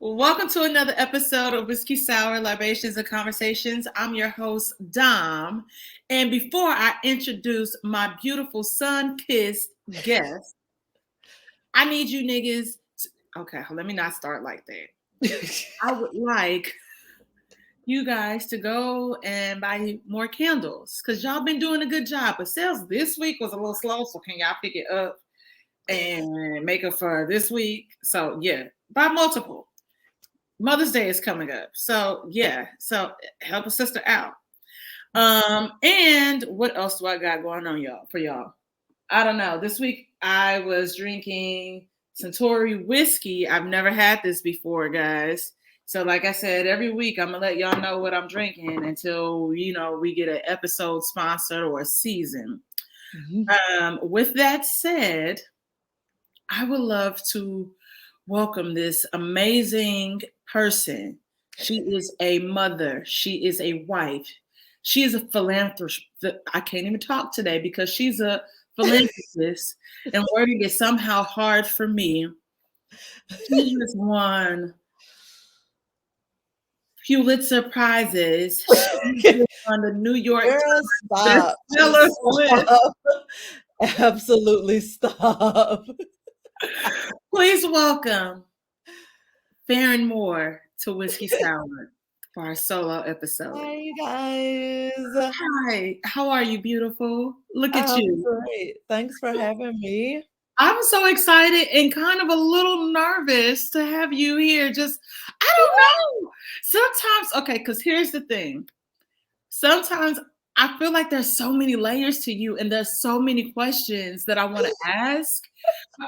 Welcome to another episode of Whiskey Sour Libations and Conversations. I'm your host, Dom. And before I introduce my beautiful sun-kissed guest, I need you niggas okay, let me not start like that. I would like you guys to go and buy more candles because y'all been doing a good job. But sales this week was a little slow, so can y'all pick it up and make it for this week? So yeah, buy multiple. Mother's Day is coming up. So yeah, so help a sister out. And what else do I got going on y'all? I don't know. This week I was drinking Centauri whiskey. I've never had this before, guys. So like I said, every week I'm gonna let y'all know what I'm drinking until we get an episode sponsored or a season. With that said, I would love to welcome this amazing person. She is a mother. She is a wife. She is a philanthropist. I can't even talk today because she's a philanthropist and wording is somehow hard for me. She just won Pulitzer Prizes. She on the New York Times bestseller list. Absolutely stop. Please welcome Farron Moore to Whiskey Sour for our solo episode. Hi, you guys. Hi, how are you, beautiful? Look at you. Great. Thanks for having me. I'm so excited and kind of a little nervous to have you here. I don't know. Sometimes, okay, because here's the thing. Sometimes I feel like there's so many layers to you and there's so many questions that I want to ask.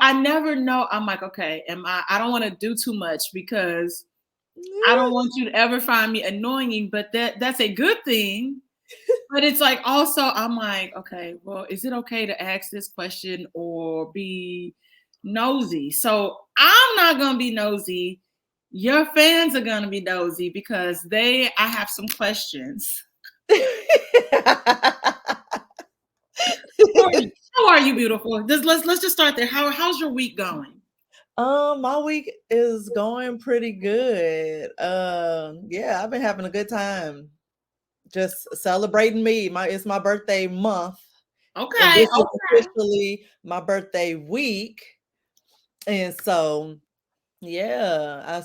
I never know. I'm like, okay, I don't want to do too much because I don't want you to ever find me annoying, but that's a good thing. But it's like also I'm like, okay, well, is it okay to ask this question or be nosy? So I'm not gonna be nosy. Your fans are gonna be nosy because I have some questions. How are you, beautiful? Let's just start there. How's your week going? My week is going pretty good. Yeah, I've been having a good time. Just celebrating me. It's my birthday month. Okay. And this is officially my birthday week. And so yeah,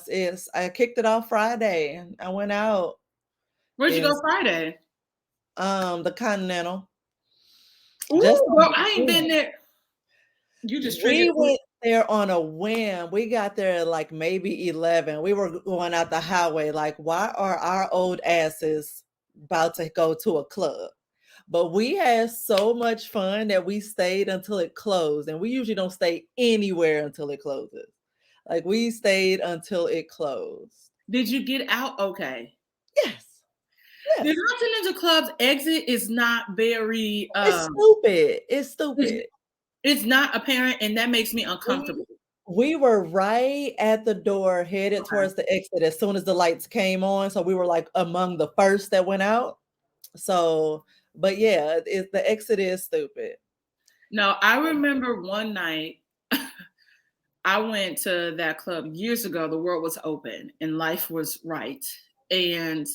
I kicked it off Friday. I went out. Where'd you go Friday? The Continental. Ooh, well, I ain't been there. You just we went there on a whim. We got there like maybe 11. We were going out the highway. Like, why are our old asses about to go to a club? But we had so much fun that we stayed until it closed. And we usually don't stay anywhere until it closes. Like we stayed until it closed. Did you get out okay? Yes. The Continental Club's exit is not very it's stupid. It's stupid. It's not apparent, and that makes me uncomfortable. We were right at the door, headed towards the exit as soon as the lights came on. So we were like among the first that went out. So, but yeah, the exit is stupid. No, I remember one night I went to that club years ago. The world was open and life was right. And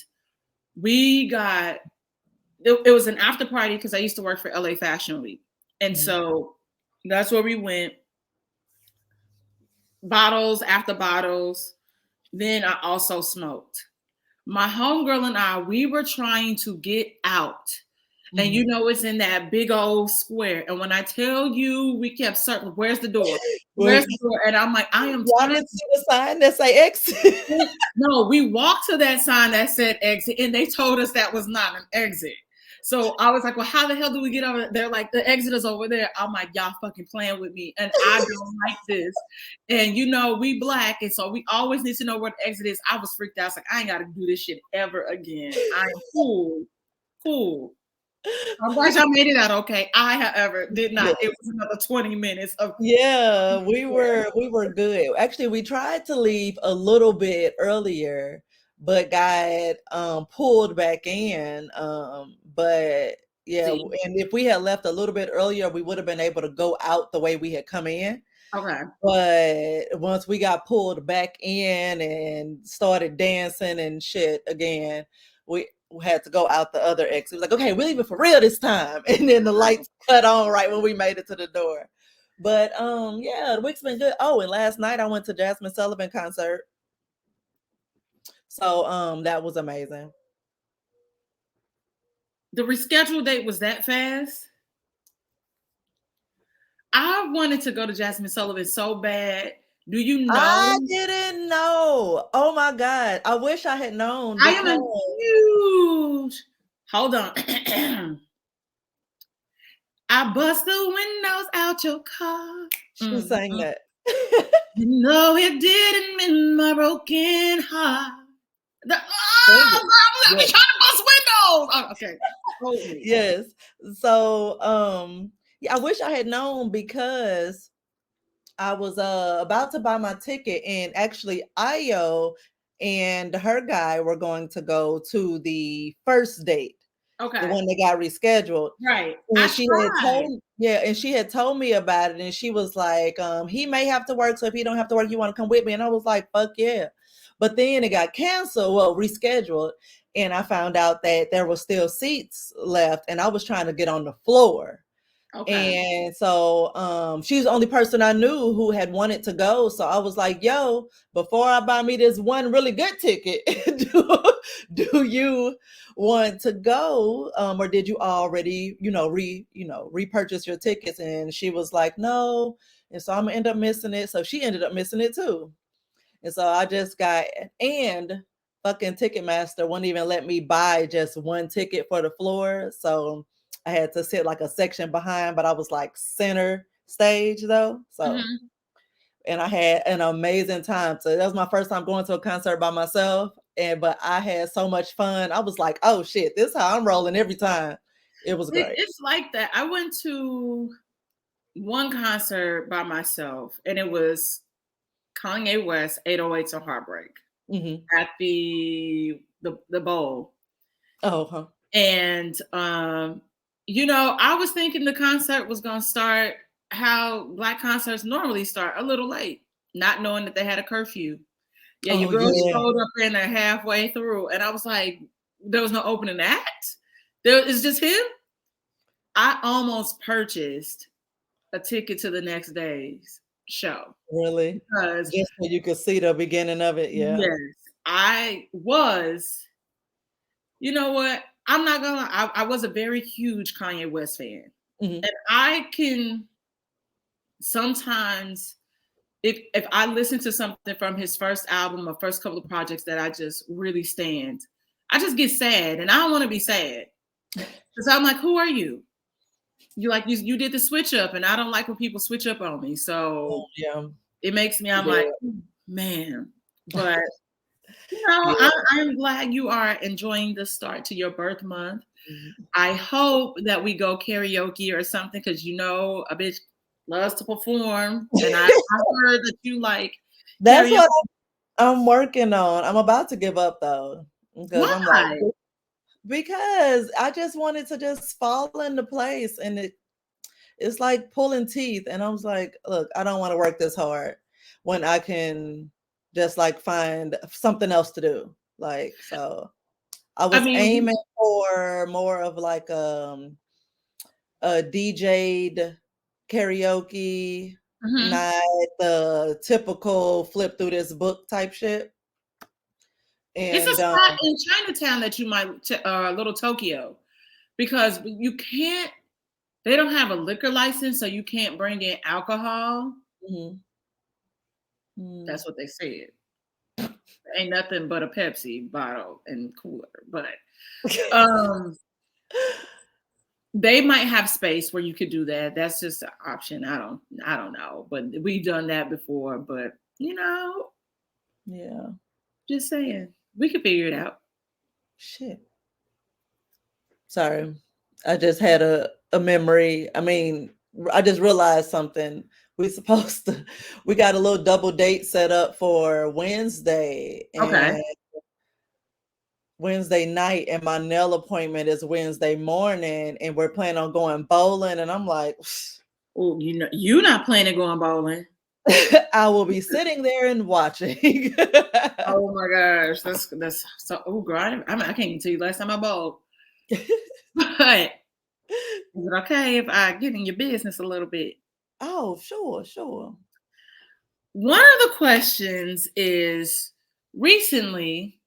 it was an after party because I used to work for LA Fashion Week. And so that's where we went. Bottles after bottles. Then I also smoked. My homegirl and I, we were trying to get out. And it's in that big old square. And when I tell you, we kept circling, where's the door? Where's the door? And I'm like, I am. Y'all didn't see the sign that say exit? No, we walked to that sign that said exit, and they told us that was not an exit. So I was like, well, how the hell do we get over there? They're like, the exit is over there. I'm like, y'all fucking playing with me. And I don't like this. And we Black. And so we always need to know where the exit is. I was freaked out. I was like, I ain't got to do this shit ever again. I'm cool. I'm glad y'all made it out okay. I, however, did not. It was another 20 minutes of. Yeah, we were good. Actually, we tried to leave a little bit earlier, but got pulled back in. But yeah, and if we had left a little bit earlier, we would have been able to go out the way we had come in. Okay. But once we got pulled back in and started dancing and shit again, we had to go out the other exit. It was like, okay, we're leaving for real this time. And then the lights cut on right when we made it to the door. But yeah, the week's been good. Oh, and last night I went to Jasmine Sullivan concert. So that was amazing. The rescheduled date was that fast. I wanted to go to Jasmine Sullivan so bad. Do you I know? didn't know. Oh my God. I wish I had known I am a because huge. Hold on. I bust the windows out your car. she sang that. You know it didn't mend my broken heart. Sing Oh, it. girl, let me Yes. try to bust windows. Oh, okay. Hold me. Yes. So yeah, I wish I had known because I was about to buy my ticket, and actually Io and her guy were going to go to the first date, the Okay. one that got rescheduled. Right. And I she had tried. told yeah, and she had told me about it, and she was like, he may have to work, so if he don't have to work, you want to come with me? And I was like, fuck yeah. But then it got canceled, well, rescheduled, and I found out that there were still seats left, and I was trying to get on the floor. Okay. And so she's the only person I knew who had wanted to go. So I was like, yo, before I buy me this one really good ticket, do you want to go? Or did you already, repurchase your tickets? And she was like, no. And so I'm gonna end up missing it. So she ended up missing it too. And so I just got, and fucking Ticketmaster wouldn't even let me buy just one ticket for the floor. So I had to sit like a section behind, but I was like center stage though. So, Hmm. and I had an amazing time. So that was my first time going to a concert by myself. But I had so much fun. I was like, oh shit, this is how I'm rolling every time. It was great. It's like that. I went to one concert by myself, and it was Kanye West, 808s and Heartbreak Hmm. at the bowl. Oh, huh. And I was thinking the concert was gonna start how black concerts normally start, a little late, not knowing that they had a curfew. Yeah, your Oh, girl yeah. showed up in there halfway through, and I was like, there was no opening act. There is just him. I almost purchased a ticket to the next day's show Really? because Just so you could see the beginning of it. Yeah. yes, I was. You know what? I'm not gonna. I was a very huge Kanye West fan, Hmm. and I can sometimes, if I listen to something from his first album or first couple of projects that I just really stand, I just get sad, and I don't want to be sad because I'm like, who are you? You did the switch up, and I don't like when people switch up on me. Oh, So yeah. it makes me. I'm like, Yeah. man, but Yeah. I'm glad you are enjoying the start to your birth month. Mhm. I hope that we go karaoke or something because a bitch loves to perform, and I heard that you like That's karaoke. what I'm working on. I'm about to give up though, because I'm like, Why? because I just wanted to just fall into place, and it's like pulling teeth. And I was like, look, I don't want to work this hard when I can just like find something else to do. Like, so I I was mean, aiming for more of like a DJ'd karaoke, mhm. not the typical flip through this book type shit. It's a And spot in Chinatown that you might, Little Tokyo, because you can't. They don't have a liquor license, so you can't bring in alcohol. mhm, mm. That's what they said. Ain't nothing but a Pepsi bottle and cooler, but um they might have space where you could do that. That's just an option. I don't know. But we've done that before. But Yeah, just saying. We could figure it out. shit. Sorry. I just had a memory. I mean, I just realized something. We supposed to we got a little double date set up for Wednesday, Okay. and Wednesday night, and my nail appointment is Wednesday morning, and we're planning on going bowling. And I'm like, Oh, you're not planning on going bowling. I will be sitting there and watching. Oh my gosh, that's so. Oh, girl, I can't even tell you last time I bowled. But is it okay if I get in your business a little bit? Oh, sure, sure. One of the questions is recently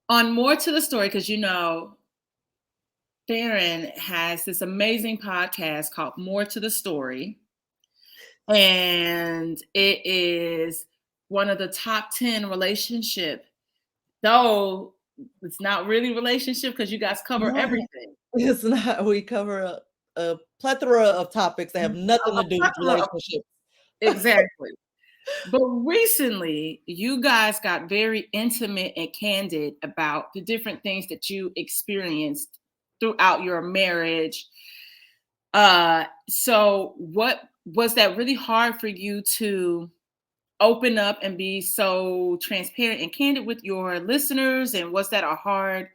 on More to the Story, because Farron has this amazing podcast called More to the Story. And it is one of the top 10 relationship, though it's not really relationship because you guys cover No, everything. it's not. We cover a plethora of topics that have nothing A to do with plethora of, relationships. exactly. But recently, you guys got very intimate and candid about the different things that you experienced throughout your marriage. So what was that really hard for you to open up and be so transparent and candid with your listeners? And was that a hard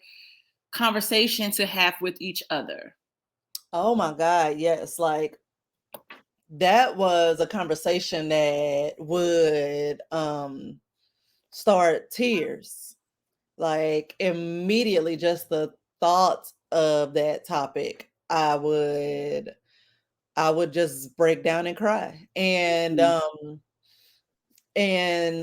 conversation to have with each other? Oh my God, yes. Like that was a conversation that would start tears. Like immediately just the thoughts of that topic, I would just break down and cry. And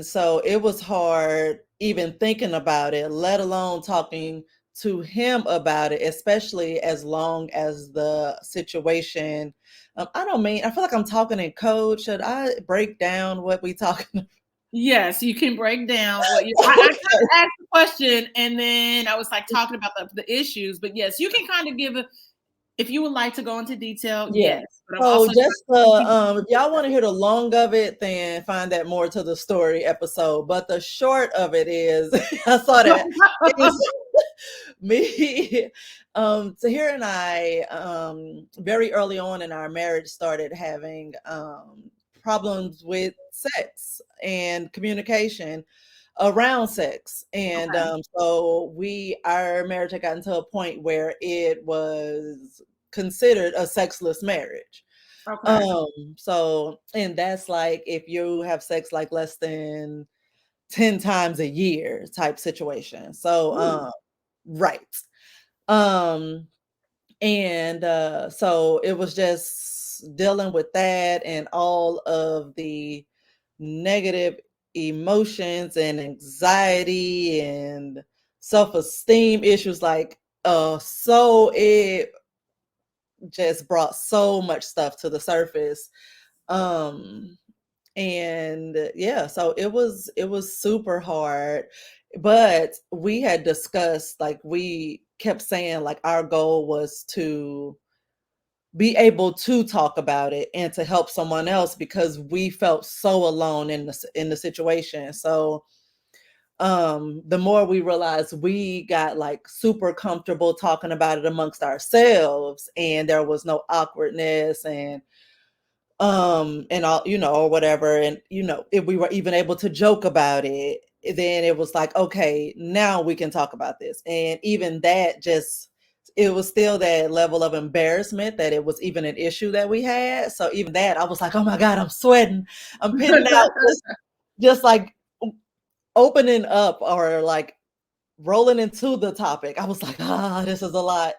so it was hard even thinking about it, let alone talking to him about it, especially as long as the situation. I feel like I'm talking in code. Should I break down what we talking? Yes, you can break down what you. I kind of asked the question, and then I was like talking about the issues. But yes, you can kind of give a. If you would like to go into detail, Yeah. yes. But I'm So also just trying if y'all want to hear the long of it, then find that More to the Story episode. But the short of it is, I saw that is me. Tahir and I, very early on in our marriage, started having problems with sex and communication around sex, and okay. so our marriage had gotten to a point where it was considered a sexless marriage. Okay. So and that's like if you have sex like less than 10 times a year type situation. So Ooh. right. Um and so it was just dealing with that and all of the negative emotions and anxiety and self-esteem issues, like so it just brought so much stuff to the surface. um and yeah, so it was super hard, but we had discussed, like we kept saying, like our goal was to be able to talk about it and to help someone else because we felt so alone in the situation. So the more we realized, we got like super comfortable talking about it amongst ourselves, and there was no awkwardness and all, or whatever. And if we were even able to joke about it, then it was like, okay, now we can talk about this. And even that, just it was still that level of embarrassment that it was even an issue that we had. So even that, I was like, oh my God, I'm sweating, I'm pinning out, just like opening up or like rolling into the topic. I was like, this is a lot.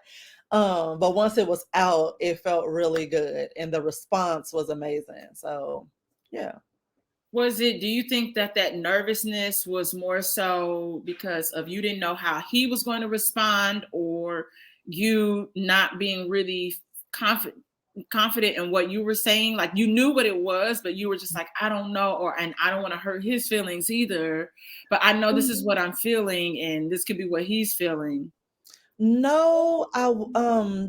But once it was out, it felt really good, and the response was amazing. So, yeah. Do you think that nervousness was more so because of you didn't know how he was going to respond, or you not being really confident in what you were saying? Like you knew what it was, but you were just like, I don't know, and I don't want to hurt his feelings either. But I know this is what I'm feeling, and this could be what he's feeling. No,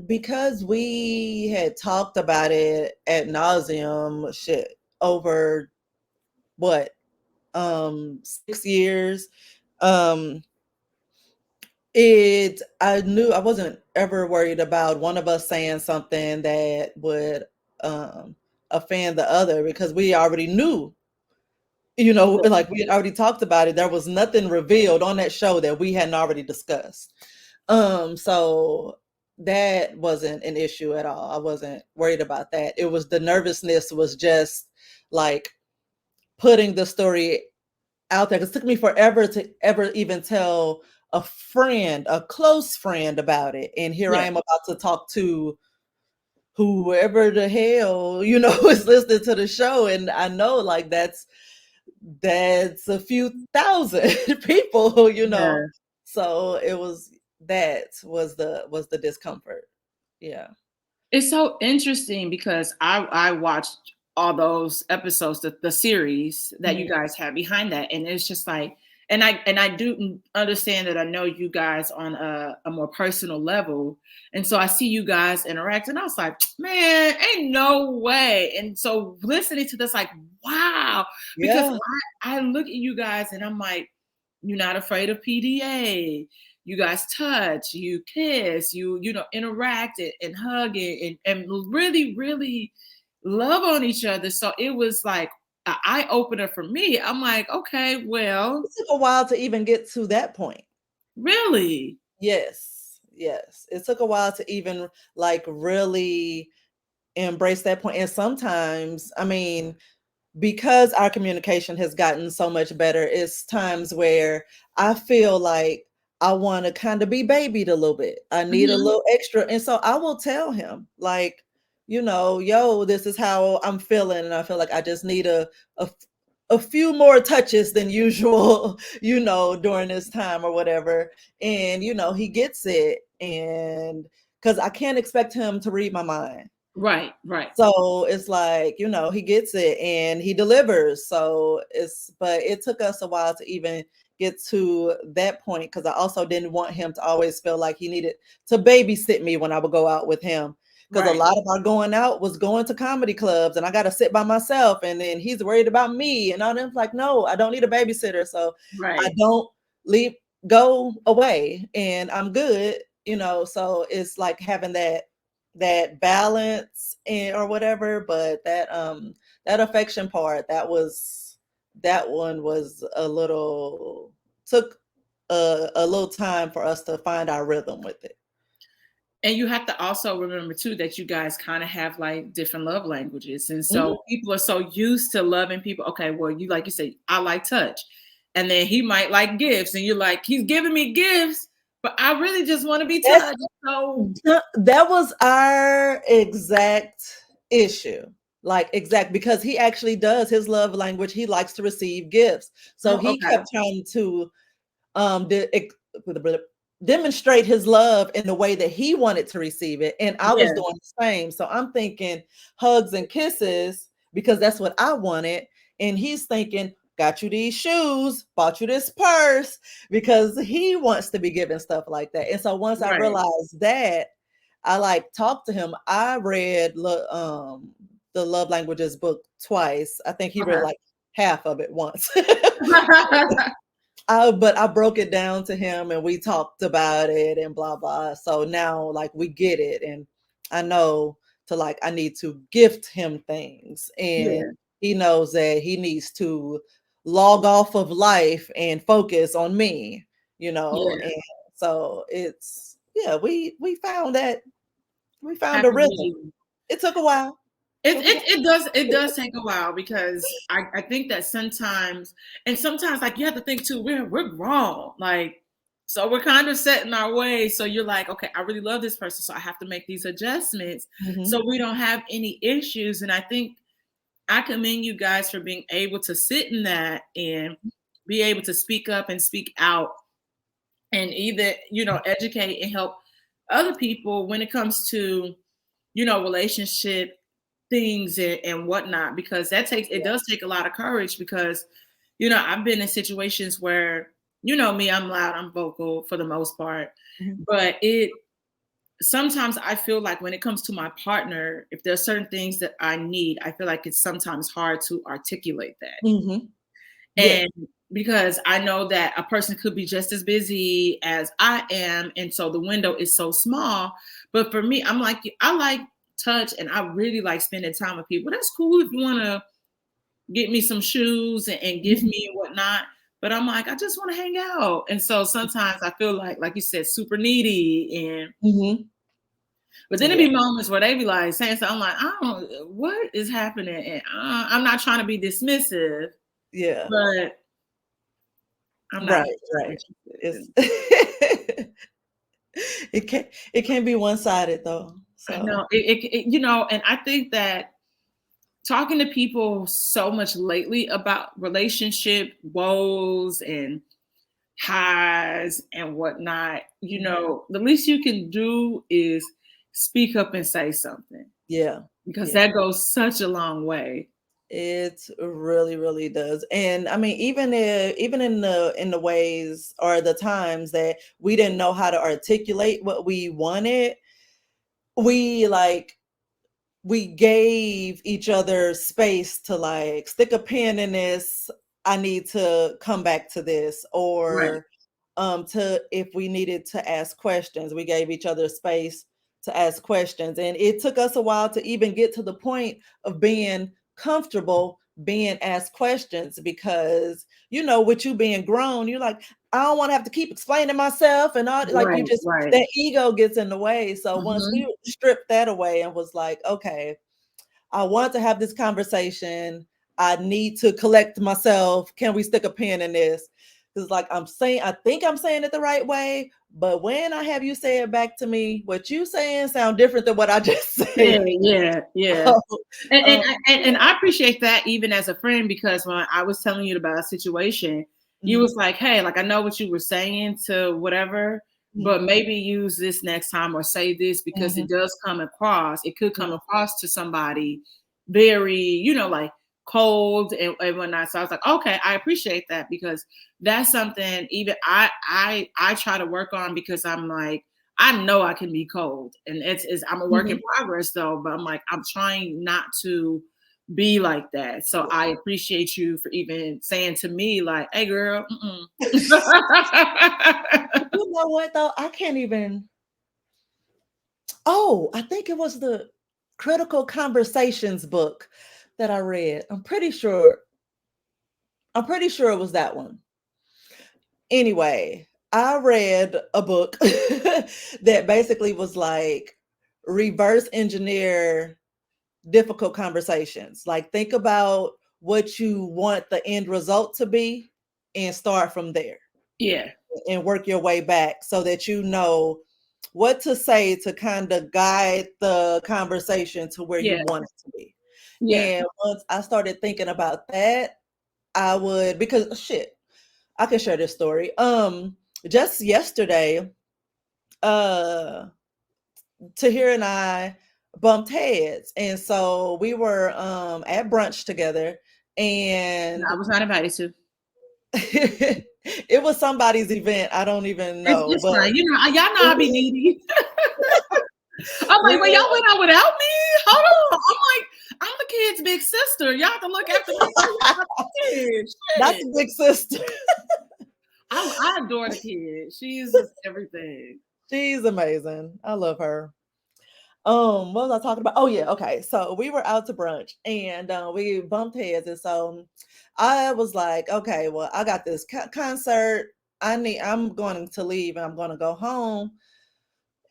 because we had talked about it ad nauseum, shit, over what, 6 years. Um, I knew I wasn't ever worried about one of us saying something that would um offend the other, because we already knew, like we had already talked about it. There was nothing revealed on that show that we hadn't already discussed. So that wasn't an issue at all. I wasn't worried about that. It was the nervousness was just like putting the story out there. 'Cause it took me forever to ever even tell a friend, a close friend about it. And here I Yeah. am about to talk to whoever the hell, is listening to the show. And I know like that's a few thousand people. Yeah. So it was that was the discomfort. Yeah. It's so interesting because I watched all those episodes, the series that you Mhm. guys have behind that, and it's just like, and I do understand that I know you guys on a more personal level, and so I see you guys interact, and I was like, man, ain't no way. And so listening to this, like, wow, because Yeah. I look at you guys and I'm like, you're not afraid of PDA. You guys touch, you kiss, you interact it and hug it and really, really love on each other. So it was like an eye opener for me. I'm like, okay, well, It took a while to even get to that point. really? Yes. Yes. It took a while to even like really embrace that point. And sometimes, I mean, because our communication has gotten so much better, it's times where I feel like I want to kind of be babied a little bit. I need a Mhm. little extra. And so I will tell him, like, yo, this is how I'm feeling. And I feel like I just need a, a few more touches than usual, during this time or whatever. And, he gets it. And because I can't expect him to read my mind. Right, right, So it's like, he gets it and he delivers. But it took us a while to even get to that point because I also didn't want him to always feel like he needed to babysit me when I would go out with him. Because a right, lot of our going out was going to comedy clubs and I got to sit by myself. And then he's worried about me. And all them like, no, I don't need a babysitter. So I right. don't leave, go away and I'm good. So it's like having that balance or whatever, but that affection part, that one was a little took a little time for us to find our rhythm with it. And you have to also remember too that you guys kind of have like different love languages. And Mhm. so people are so used to loving people. Okay, well, you like you say, I like touch. And then he might like gifts, and you're like, he's giving me gifts, but I really just want to be That's touched. So that was our exact issue. Like exact because he actually does his love language. He likes to receive gifts. So oh, he okay. kept trying to demonstrate his love in the way that he wanted to receive it. And I was Yeah, doing the same. So I'm thinking hugs and kisses because that's what I wanted. And he's thinking, got you these shoes, bought you this purse because he wants to be given stuff like that. And so once I right. realized that, I like talked to him. I read the Love Languages book twice. I think he read Okay. like half of it once. But I broke it down to him and we talked about it and blah blah. So now like we get it and I know to like I need to gift him things and Yeah, he knows that he needs to log off of life and focus on me. yeah. And so it's yeah, we found a Happy rhythm. medium. It took a while. It, Took a it while. it does take a while because I think that sometimes like you have to think too, we're grown. Like so we're kind of set in our ways. So you're like, okay, I really love this person. So I have to make these adjustments Mhm. so we don't have any issues. And I think I commend you guys for being able to sit in that and be able to speak up and speak out and either, educate and help other people when it comes to, relationship things and whatnot, because it does take a lot of courage because, I've been in situations where, me, I'm loud, I'm vocal for the most part, Mhm. but sometimes I feel like when it comes to my partner, if there's certain things that I need, I feel like it's sometimes hard to articulate that. Mhm. Yeah. And because I know that a person could be just as busy as I am. And so the window is so small. But for me, I'm like, I like touch and I really like spending time with people. That's cool if you want to get me some shoes and gift Mhm. me and whatnot. But I'm like, I just want to hang out. And so sometimes I feel like you said, super needy. And Mhm. But then it Yeah. be moments where they be like saying something, I'm like, I don't, what is happening? And I'm not trying to be dismissive, Yeah. but I'm not Right, right. interested. It's it can't be one-sided though. I So know and I think that talking to people so much lately about relationship woes and highs and whatnot, mhm. the least you can do is speak up and say something Yeah. because Yeah. that goes such a long way. It really, really does. And I mean, even in the ways or the times that we didn't know how to articulate what we wanted, we like we gave each other space to like stick a pin in this. I need to come back to this, Right. or to if we needed to ask questions, we gave each other space to ask questions. And it took us a while to even get to the point of being comfortable being asked questions because with you being grown, you're like, I don't want to have to keep explaining myself and all, like, you Right. just, Right. that ego gets in the way. So once Hmm. we stripped that away and was like, okay, I want to have this conversation. I need to collect myself. Can we stick a pin in this? Because, like, I think I'm saying it the right way, but when I have you say it back to me, what you saying sound different than what I just Yeah. said. Yeah. Yeah. So, And, and um, and I appreciate that even as a friend because when I was telling you about a situation, you mhm, was like, "Hey, like I know what you were saying to whatever, mhm, but maybe use this next time or say this because mhm, it does come across. It could come mhm. across to somebody very, like cold and whatnot." So I was like, "Okay, I appreciate that because that's something even I try to work on because I'm like." I know I can be cold, and it's I'm a work in Mhm. progress though. But I'm like I'm trying not to be like that. So I appreciate you for even saying to me like, "Hey, girl." You know what though? I can't even. Oh, I think it was the Critical Conversations book that I read. I'm pretty sure. I'm pretty sure it was that one. Anyway, I read a book that basically was like reverse engineer difficult conversations. Like, think about what you want the end result to be and start from there Yeah, and work your way back so that you know what to say to kind of guide the conversation to where you yeah, want it to be. yeah, And once I started thinking about that, I would, because shit, I can share this story. Just yesterday, uh, Tahir and I bumped heads, and so we were at brunch together, no, and I was not invited to. it was somebody's event. I don't even know, It's but fine. Y'all know I be we needy. I'm like, well, we y'all went out without me. Hold on. I'm like, I'm the kid's big sister. Y'all have to look after me. I'm the kid. not Shit. the big sister. I adore the kid. She's just everything. She's amazing. I love her. What was I talking about? Oh yeah, okay. So we were out to brunch and we bumped heads, and so I was like, okay, well, I got this concert. I'm going to leave and I'm going to go home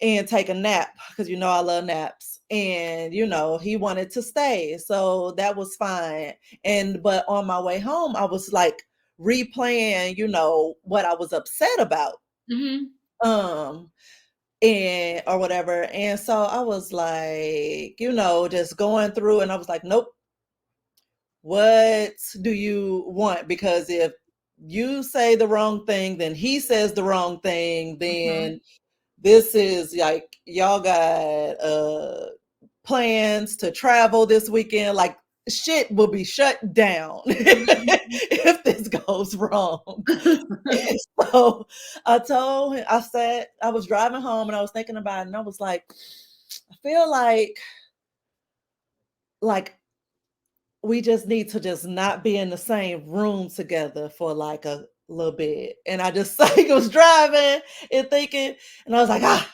and take a nap because I love naps. And he wanted to stay, so that was fine. And but on my way home, I was like replaying, what I was upset about. Hmm. Um, and or whatever. And so I was like, just going through, and I was like, nope, what do you want? Because if you say the wrong thing, then he says the wrong thing, Hmm. then this is like y'all got plans to travel this weekend. Like, shit will be shut down if this goes wrong. So I told him, I was driving home and I was thinking about it, and I was like, I feel like we just need to just not be in the same room together for like a little bit. And I just like was driving and thinking, and I was like,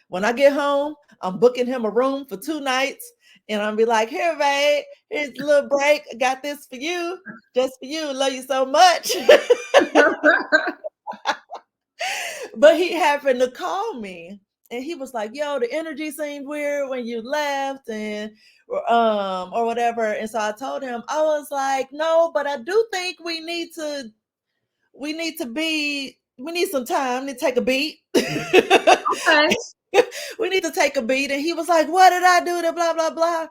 when I get home, I'm booking him a room for 2 nights. And I'm be like, here, babe, here's a little break. I got this for you, just for you. Love you so much. But he happened to call me and he was like, "Yo, the energy seemed weird when you left, and or whatever." And so I told him, I was like, "No, but I do think we need some time to take a beat." Okay. We need to take a beat. And he was like, "What did I do to blah blah blah?"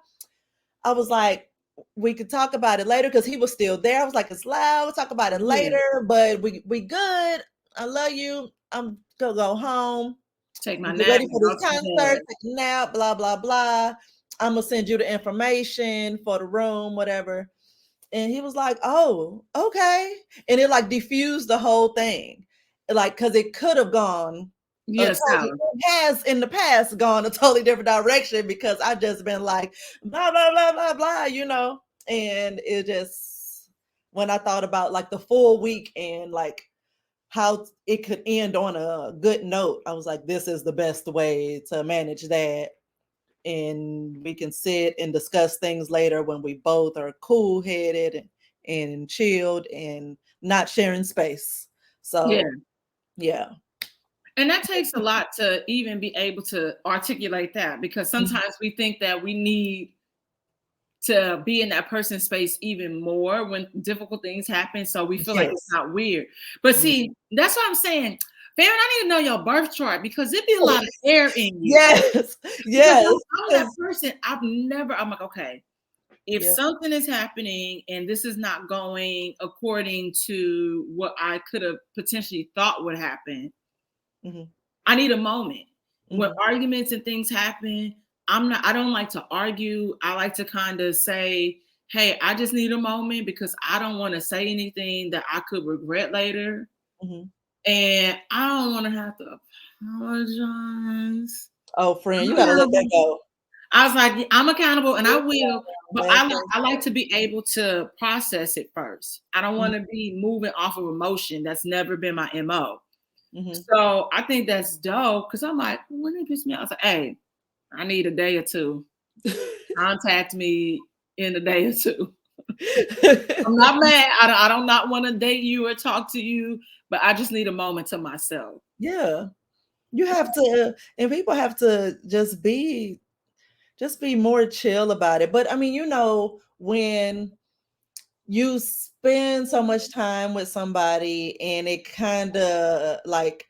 I was like, "We could talk about it later," because he was still there. I was like, "It's loud. We'll talk about it Yeah. later, but we good. I love you. I'm gonna go home, Take my get nap ready and for go this to concert, bed. take a nap, blah blah blah. I'm gonna send you the information for the room, whatever." And he was like, "Oh, okay." And it like diffused the whole thing. Like, because it could have gone a Yes, totally, Howard. it has in the past gone a totally different direction because I just been like, blah, blah, blah, blah, blah, And it just, when I thought about like the full week and like how it could end on a good note, I was like, this is the best way to manage that. And we can sit and discuss things later when we both are cool headed and chilled and not sharing space. Yeah. So, yeah. And that takes a lot to even be able to articulate that, because Mhm. sometimes we think that we need to be in that person's space even more when difficult things happen. So we feel like it's Yes. not weird. But Yeah. see, that's what I'm saying. Farron, I need to know your birth chart because it'd be a lot of air in you. Yes. Because Yes. I'm that 'Cause- person, I'm like, okay, if Yep. something is happening and this is not going according to what I could have potentially thought would happen, Mhm. I need a moment. When Mhm. arguments and things happen, I don't like to argue. I like to kind of say, hey, I just need a moment because I don't want to say anything that I could regret later. Mhm. And I don't want to have to apologize. Oh, friend, I'm you gotta let that accountable. go. I was like, "Yeah, I'm accountable and I You will, but gotta let that I like go. to be able to process it first. I don't Mhm. want to be moving off of emotion. That's never been my MO. Mhm. So I think that's dope because I'm like, when they piss me off, I was like, hey, I need a day or two. Contact me in a day or two. I'm not mad. I don't not want to date you or talk to you, but I just need a moment to myself. Yeah. You have to, and people have to just be more chill about it. But I mean, when you spend so much time with somebody and it kind of like,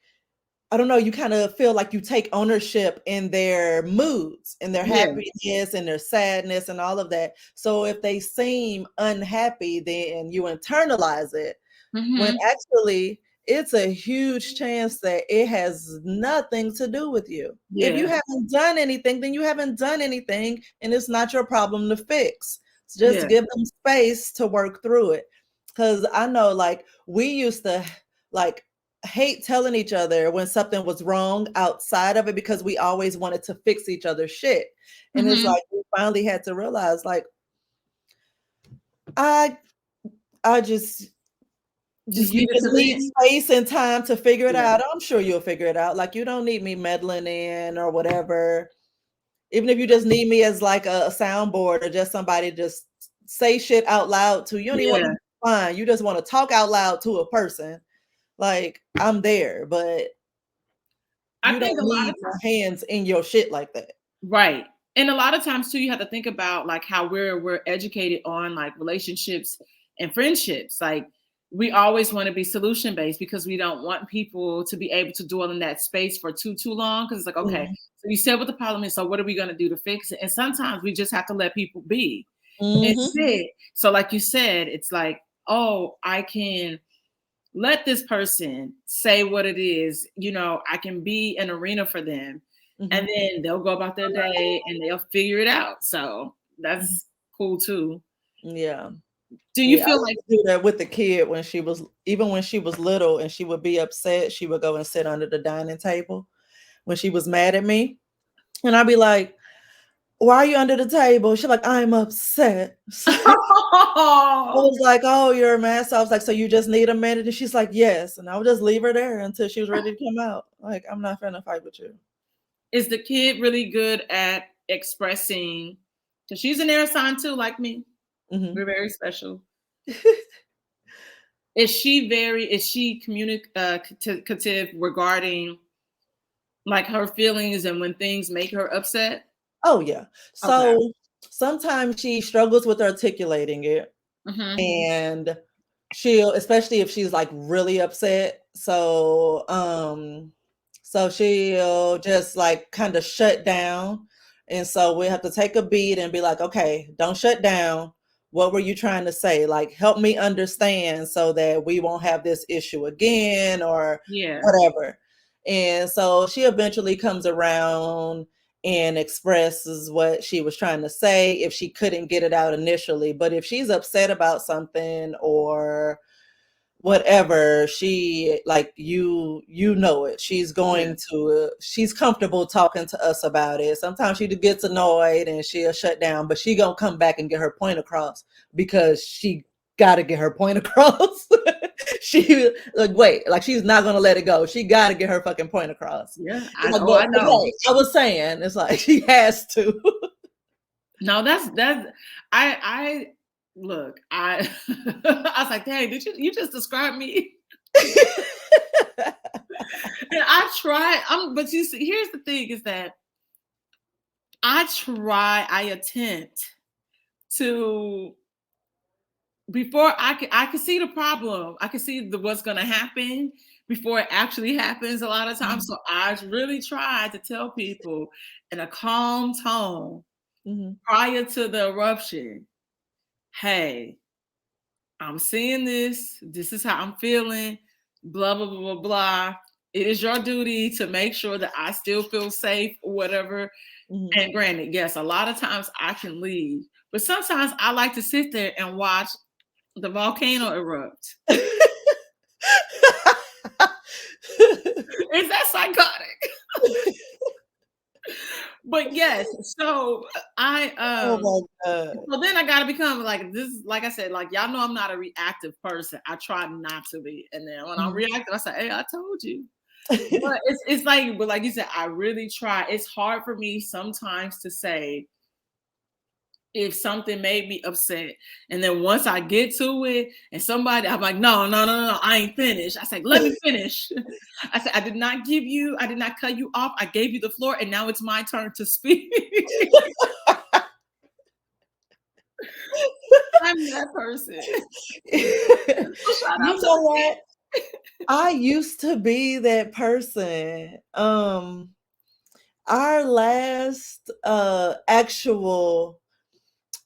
I don't know, you kind of feel like you take ownership in their moods and their Yeah. happiness and their sadness and all of that. So if they seem unhappy, then you internalize it, when Hmm. actually it's a huge chance that it has nothing to do with you. If you Yeah. haven't done anything, then you haven't done anything and it's not your problem to fix. So just Yeah. give them space to work through it. Cause I know like we used to like hate telling each other when something was wrong outside of it because we always wanted to fix each other's shit. And it's Hmm. like we finally had to realize like I I just Just you needed just to need vent. space and time to figure it Yeah. out. I'm sure you'll figure it out. Like you don't need me meddling in or whatever. Even if you just need me as like a soundboard or just somebody to just say shit out loud to. You don't even want Yeah. to fine. You just want to talk out loud to a person. Like I'm there, but I you think don't a lot need of my hands in your shit like that. right. And a lot of times too, you have to think about like how we're educated on like relationships and friendships. Like we always want to be solution based because we don't want people to be able to dwell in that space for too long. Because it's like, okay, Mhm. so you said what the problem is, so what are we gonna do to fix it? And sometimes we just have to let people be and Mhm. sit. So like you said, it's like, oh, I can let this person say what it is. I can be an arena for them, and Mhm. then they'll go about their day and they'll figure it out. So Mhm. that's cool too. Yeah. Do you Yeah, I feel used like to do that with the kid when she was little and she would be upset, she would go and sit under the dining table when she was mad at me. And I'd be like, "Why are you under the table?" She's like, "I'm upset." I was like, "Oh, you're mad." So I was like, "So you just need a minute?" And she's like, "Yes." And I would just leave her there until she was ready to come out. Like, I'm not finna fight with you. is the kid really good at expressing? Because she's an air sign too, like me. Mhm. We're very special. Is she communicative regarding Like her feelings and when things make her upset? Oh, yeah. Okay. So, sometimes she struggles with articulating it, Mhm. and she'll especially if she's, like, really upset, so she'll just, like, kinda shut down, and so we have to take a beat and be like, "Okay, don't shut down. What were you trying to say? Like, help me understand so that we won't have this issue again," or Yeah. whatever. And so she eventually comes around and expresses what she was trying to say if she couldn't get it out initially. But if she's upset about something or whatever, she like you know it. She's Yeah. going to she's comfortable talking to us about it. Sometimes she gets annoyed and she'll shut down, but she gonna come back and get her point across because she got to get her point across. She like wait, like she's not gonna let it go. She got to get her fucking point across. Yeah. It's like, I well, know. okay, I was saying, it's like she has to. No, that's I look, I I was like, "Dang, did you just describe me?" And I try, but you see, here's the thing is that I attempt to before I can see the problem. I can see what's gonna happen before it actually happens a lot of times. Mhm, So I really try to tell people in a calm tone mhm, prior to the eruption, hey, I'm seeing this. This is how I'm feeling. Blah, blah, blah, blah, blah. It is your duty to make sure that I still feel safe or whatever. mhm. And granted, yes, a lot of times I can leave, but sometimes I like to sit there and watch the volcano erupt. Is that psychotic? But yes, so I Oh my god. so then I gotta become like this, like I said, like y'all know I'm not a reactive person. I try not to be. And then when I'm Mhm. reactive, I say, hey, I told you. But it's like, but like you said, I really try. It's hard for me sometimes to say if something made me upset. And then once I get to it and somebody, I'm like, no, no, no, no, I ain't finished. I say, let me finish. I said, I did not cut you off. I gave you the floor and now it's my turn to speak. I'm that person. So shout out You to know what? I used to be that person. Our last actual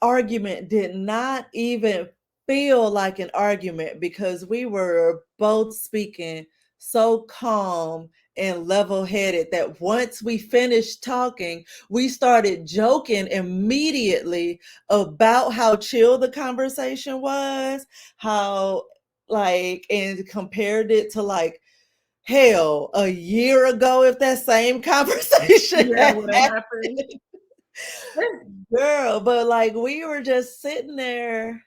argument did not even feel like an argument because we were both speaking so calm and level headed that once we finished talking, we started joking immediately about how chill the conversation was, how like, and compared it to like, hell, a year ago, if that same conversation yeah, had what happened. happened. Girl, but like we were just sitting there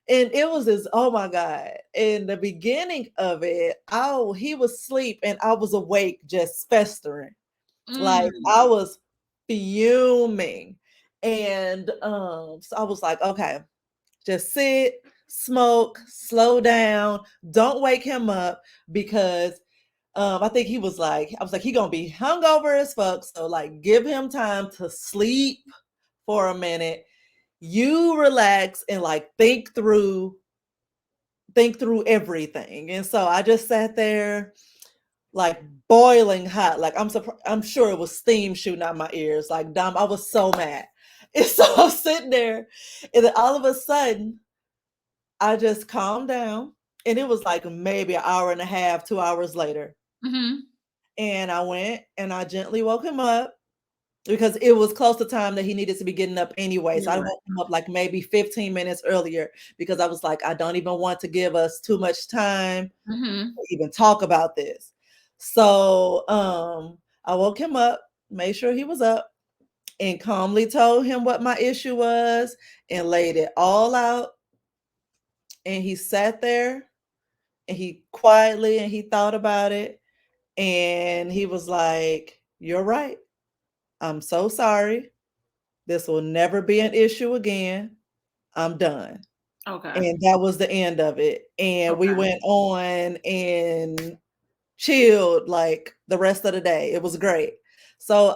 and it was this, oh my God. In the beginning of it, oh, he was asleep and I was awake, just festering. Like I Mm, was fuming. And so I was like, okay, just sit, smoke, slow down, don't wake him up because I think he was like, I was like, he gonna be hungover as fuck. So like give him time to sleep for a minute, you relax and like think through everything. And so I just sat there like boiling hot, like I'm sure it was steam shooting out my ears, like dumb. I was so mad. And so I'm sitting there, and then all of a sudden I just calmed down, and it was like maybe an hour and a half, 2 hours later, mhm. and I went and I gently woke him up because it was close to time that he needed to be getting up anyway. So You're I right. woke him up like maybe 15 minutes earlier because I was like, I don't even want to give us too much time Mhm. to even talk about this. So I woke him up, made sure he was up, and calmly told him what my issue was and laid it all out. And he sat there and he quietly and he thought about it. And he was like, you're right. I'm so sorry. This will never be an issue again. I'm done. Okay. And that was the end of it. And we Okay. went on and chilled like the rest of the day. It was great. So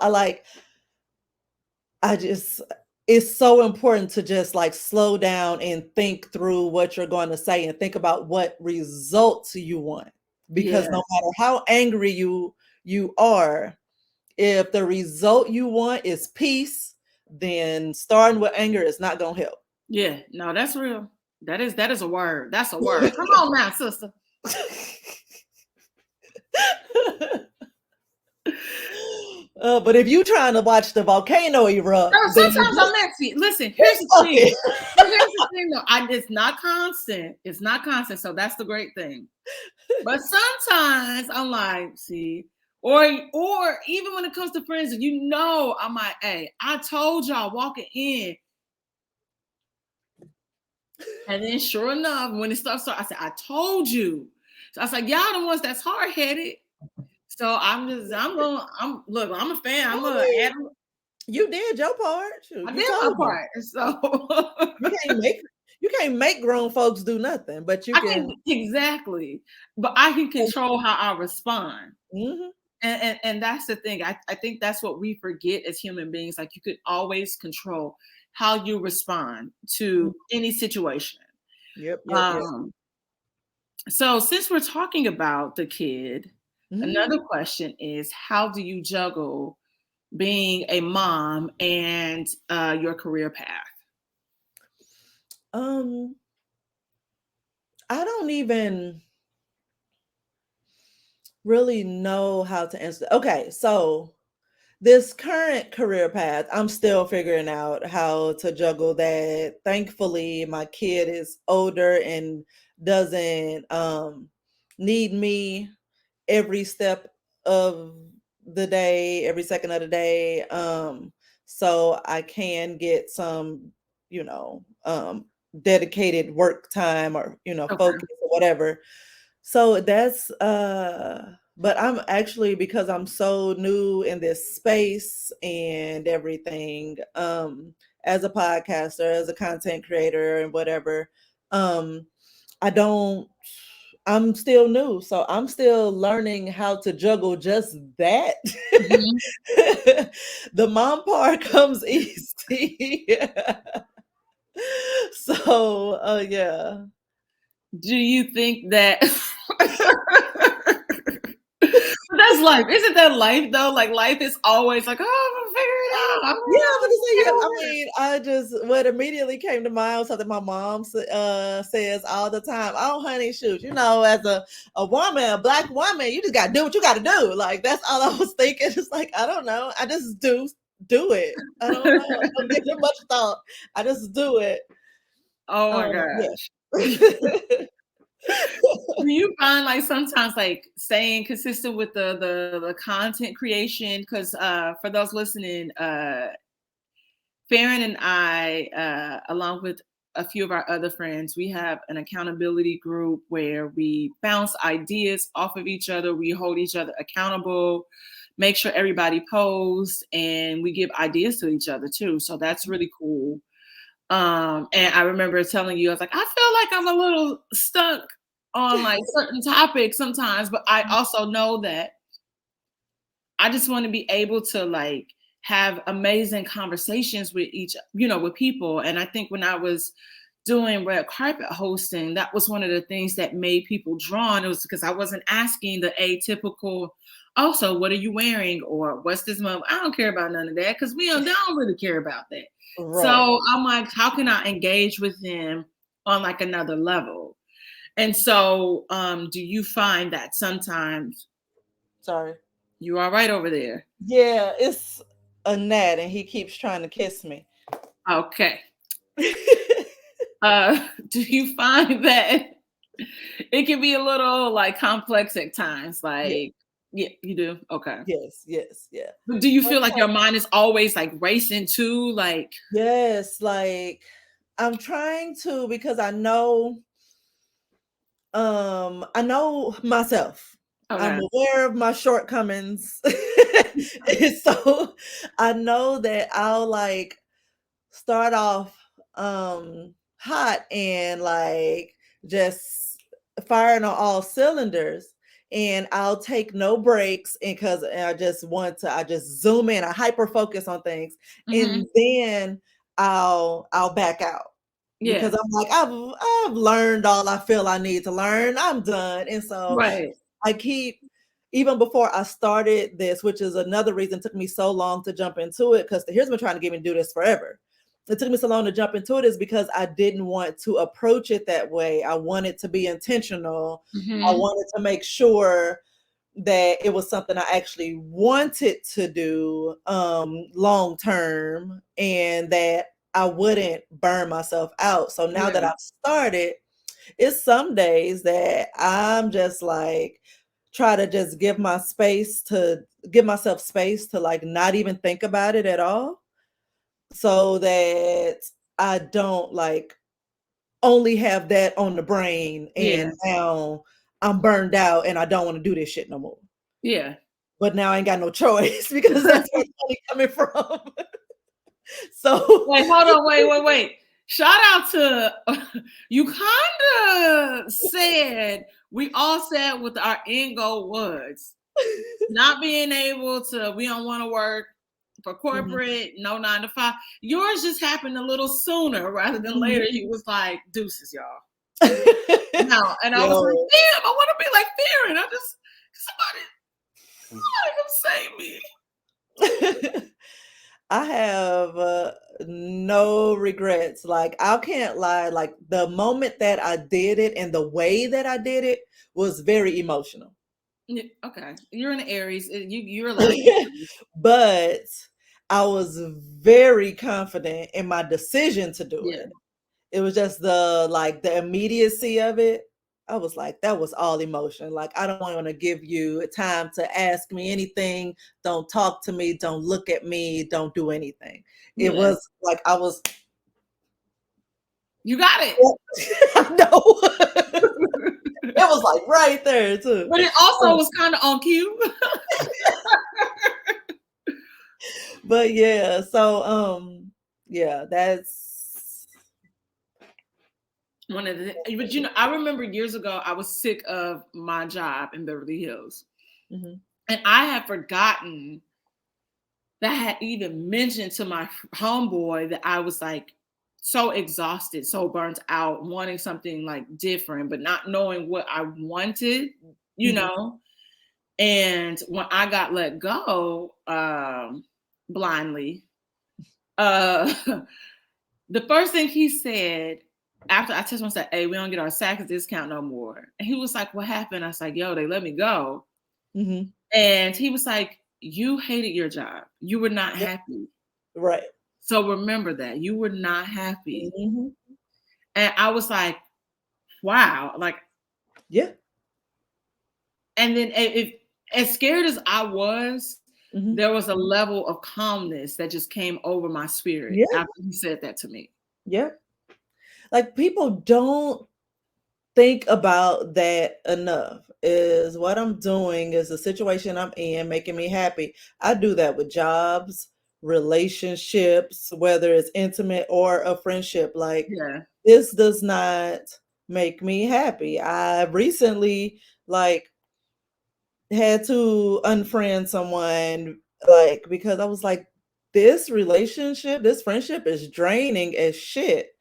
I just it's so important to just like slow down and think through what you're going to say and think about what results you want. Because no Yes. matter how angry you are, if the result you want is peace, then starting with anger is not going to help. Yeah. No, that's real. That is a word. That's a word. Come on now, sister. But if you trying to watch the volcano erupt, No, then you sometimes I'm messy. Listen, here's just the fuck thing. it. But here's the thing though. It's not constant. It's not constant. So that's the great thing. But sometimes I'm like, see, or even when it comes to friends, I'm like, hey, I told y'all walking in. And then sure enough, when it starts, I said, I told you. So I was like, y'all the ones that's hard headed. So look, I'm a fan. I'm I a mean, add. you did your part. Shoot, I you did my told them. part. So You can't make you can't make grown folks do nothing, but you I can can. exactly, but I can control how I respond. Mhm. And that's the thing. I think that's what we forget as human beings. Like you could always control how you respond Mm. to any situation. Yep, yep, yep. Um, so since we're talking about the kid, another Mhm. question is how do you juggle being a mom and your career path? Um, I don't even really know how to answer. Okay, so this current career path, I'm still figuring out how to juggle that. Thankfully, my kid is older and doesn't need me every step of the day, every second of the day. So I can get some, you know, dedicated work time or, Okay. focus or whatever. So that's but I'm actually, because I'm so new in this space and everything, as a podcaster, as a content creator and whatever, um, I don't I'm still new, so I'm still learning how to juggle just that. Mhm. The mom part comes easy. So, yeah. Do you think that that's life? Isn't that life though? Like life is always like, oh, I'm gonna figure it out. Yeah, I'm gonna say, I'm yeah. I gonna mean, I just what immediately came to mind was something my mom says all the time. Oh, honey, shoot, as a woman, a black woman, you just gotta do what you gotta do. Like that's all I was thinking. It's like I don't know, I just do it. I don't know. I don't give it much thought. I just do it. Oh my gosh. Yeah. Do you find like sometimes like staying consistent with the content creation? Because for those listening, Farron and I, along with a few of our other friends, we have an accountability group where we bounce ideas off of each other. We hold each other accountable, make sure everybody posts, and we give ideas to each other too. So that's really cool. And I remember telling you, I was like, I feel like I'm a little stuck on like certain topics sometimes, but I also know that I just want to be able to like have amazing conversations with with people. And I think when I was doing red carpet hosting, that was one of the things that made people drawn. It was because I wasn't asking the atypical, also, what are you wearing? Or what's this month? I don't care about none of that because they don't really care about that. Right. So I'm like, how can I engage with them on like another level? And so do you find that sometimes Sorry. you are right over there? Yeah, it's a gnat and he keeps trying to kiss me. Okay. Do you find that it can be a little like complex at times? Yeah. Like, yeah, you do. Okay. Yes, yes, yeah. But do you feel like your Sometimes, mind is always like racing too? Like, yes, like I'm trying to, because I know myself. I'm okay, aware of my shortcomings. And so I know that I'll like start off hot and like just firing on all cylinders. and I'll take no breaks, and because I just zoom in, I hyper focus on things, and Mhm. then I'll back out because Yeah. I'm like, I've learned all I feel I need to learn. I'm done. And so Right. I keep, even before I started this, which is another reason it took me so long to jump into it, because here's been trying to get me to do this forever. It took me so long to jump into it is because I didn't want to approach it that way. I wanted to be intentional. I Mhm. wanted to make sure that it was something I actually wanted to do long term, and that I wouldn't burn myself out. So now that Yeah. I've started, it's some days that I'm just like try to just give myself space to like not even think about it at all, so that I don't like only have that on the brain, Yeah. and now I'm burned out and I don't want to do this shit no more. Yeah. But now I ain't got no choice because that's where it's money coming from. So Wait, hold on, wait. Shout out to you kinda said we all said what our end goal was. Not being able to, we don't want to work for Mhm. corporate, no 9 to 5. Yours just happened a little sooner rather than later. Mhm. You was like, deuces, y'all. No. And I was like, Yo. damn, I want to be like Farron. I just somebody come save me. I have no regrets. Like, I can't lie. Like, the moment that I did it and the way that I did it was very emotional. Yeah, okay. You're an Aries. You're allowed. But I was very confident in my decision to do Yeah. it. It was just the immediacy of it. I was like, that was all emotion. Like, I don't want to give you time to ask me anything. Don't talk to me. Don't look at me. Don't do anything. It Yeah. was like I was. You got it. I know. It was like right there too. But it also was kind of on cue. But yeah, so yeah, that's One of the, but I remember years ago, I was sick of my job in Beverly Hills. mhm. And I had forgotten that I had even mentioned to my homeboy that I was like so exhausted, so burnt out, wanting something like different, but not knowing what I wanted, you Mhm. know. And when I got let go, blindly, uh, the first thing he said after I texted him, I said, "Hey, we don't get our SACS discount no more." And he was like, "What happened?" I was like, "Yo, they let me go." Mhm. And he was like, "You hated your job. You were not Yep. happy. Right. So remember that. You were not happy." Mhm. And I was like, wow. Like, Yeah. and then if as scared as I was, Mhm. there was a level of calmness that just came over my spirit Yeah. after he said that to me. Yeah. Like, people don't think about that enough. Is what I'm doing, is the situation I'm in making me happy? I do that with jobs, relationships, whether it's intimate or a friendship. Like, Yeah. this does not make me happy. I recently like had to unfriend someone, like, because I was like, this relationship, this friendship is draining as shit,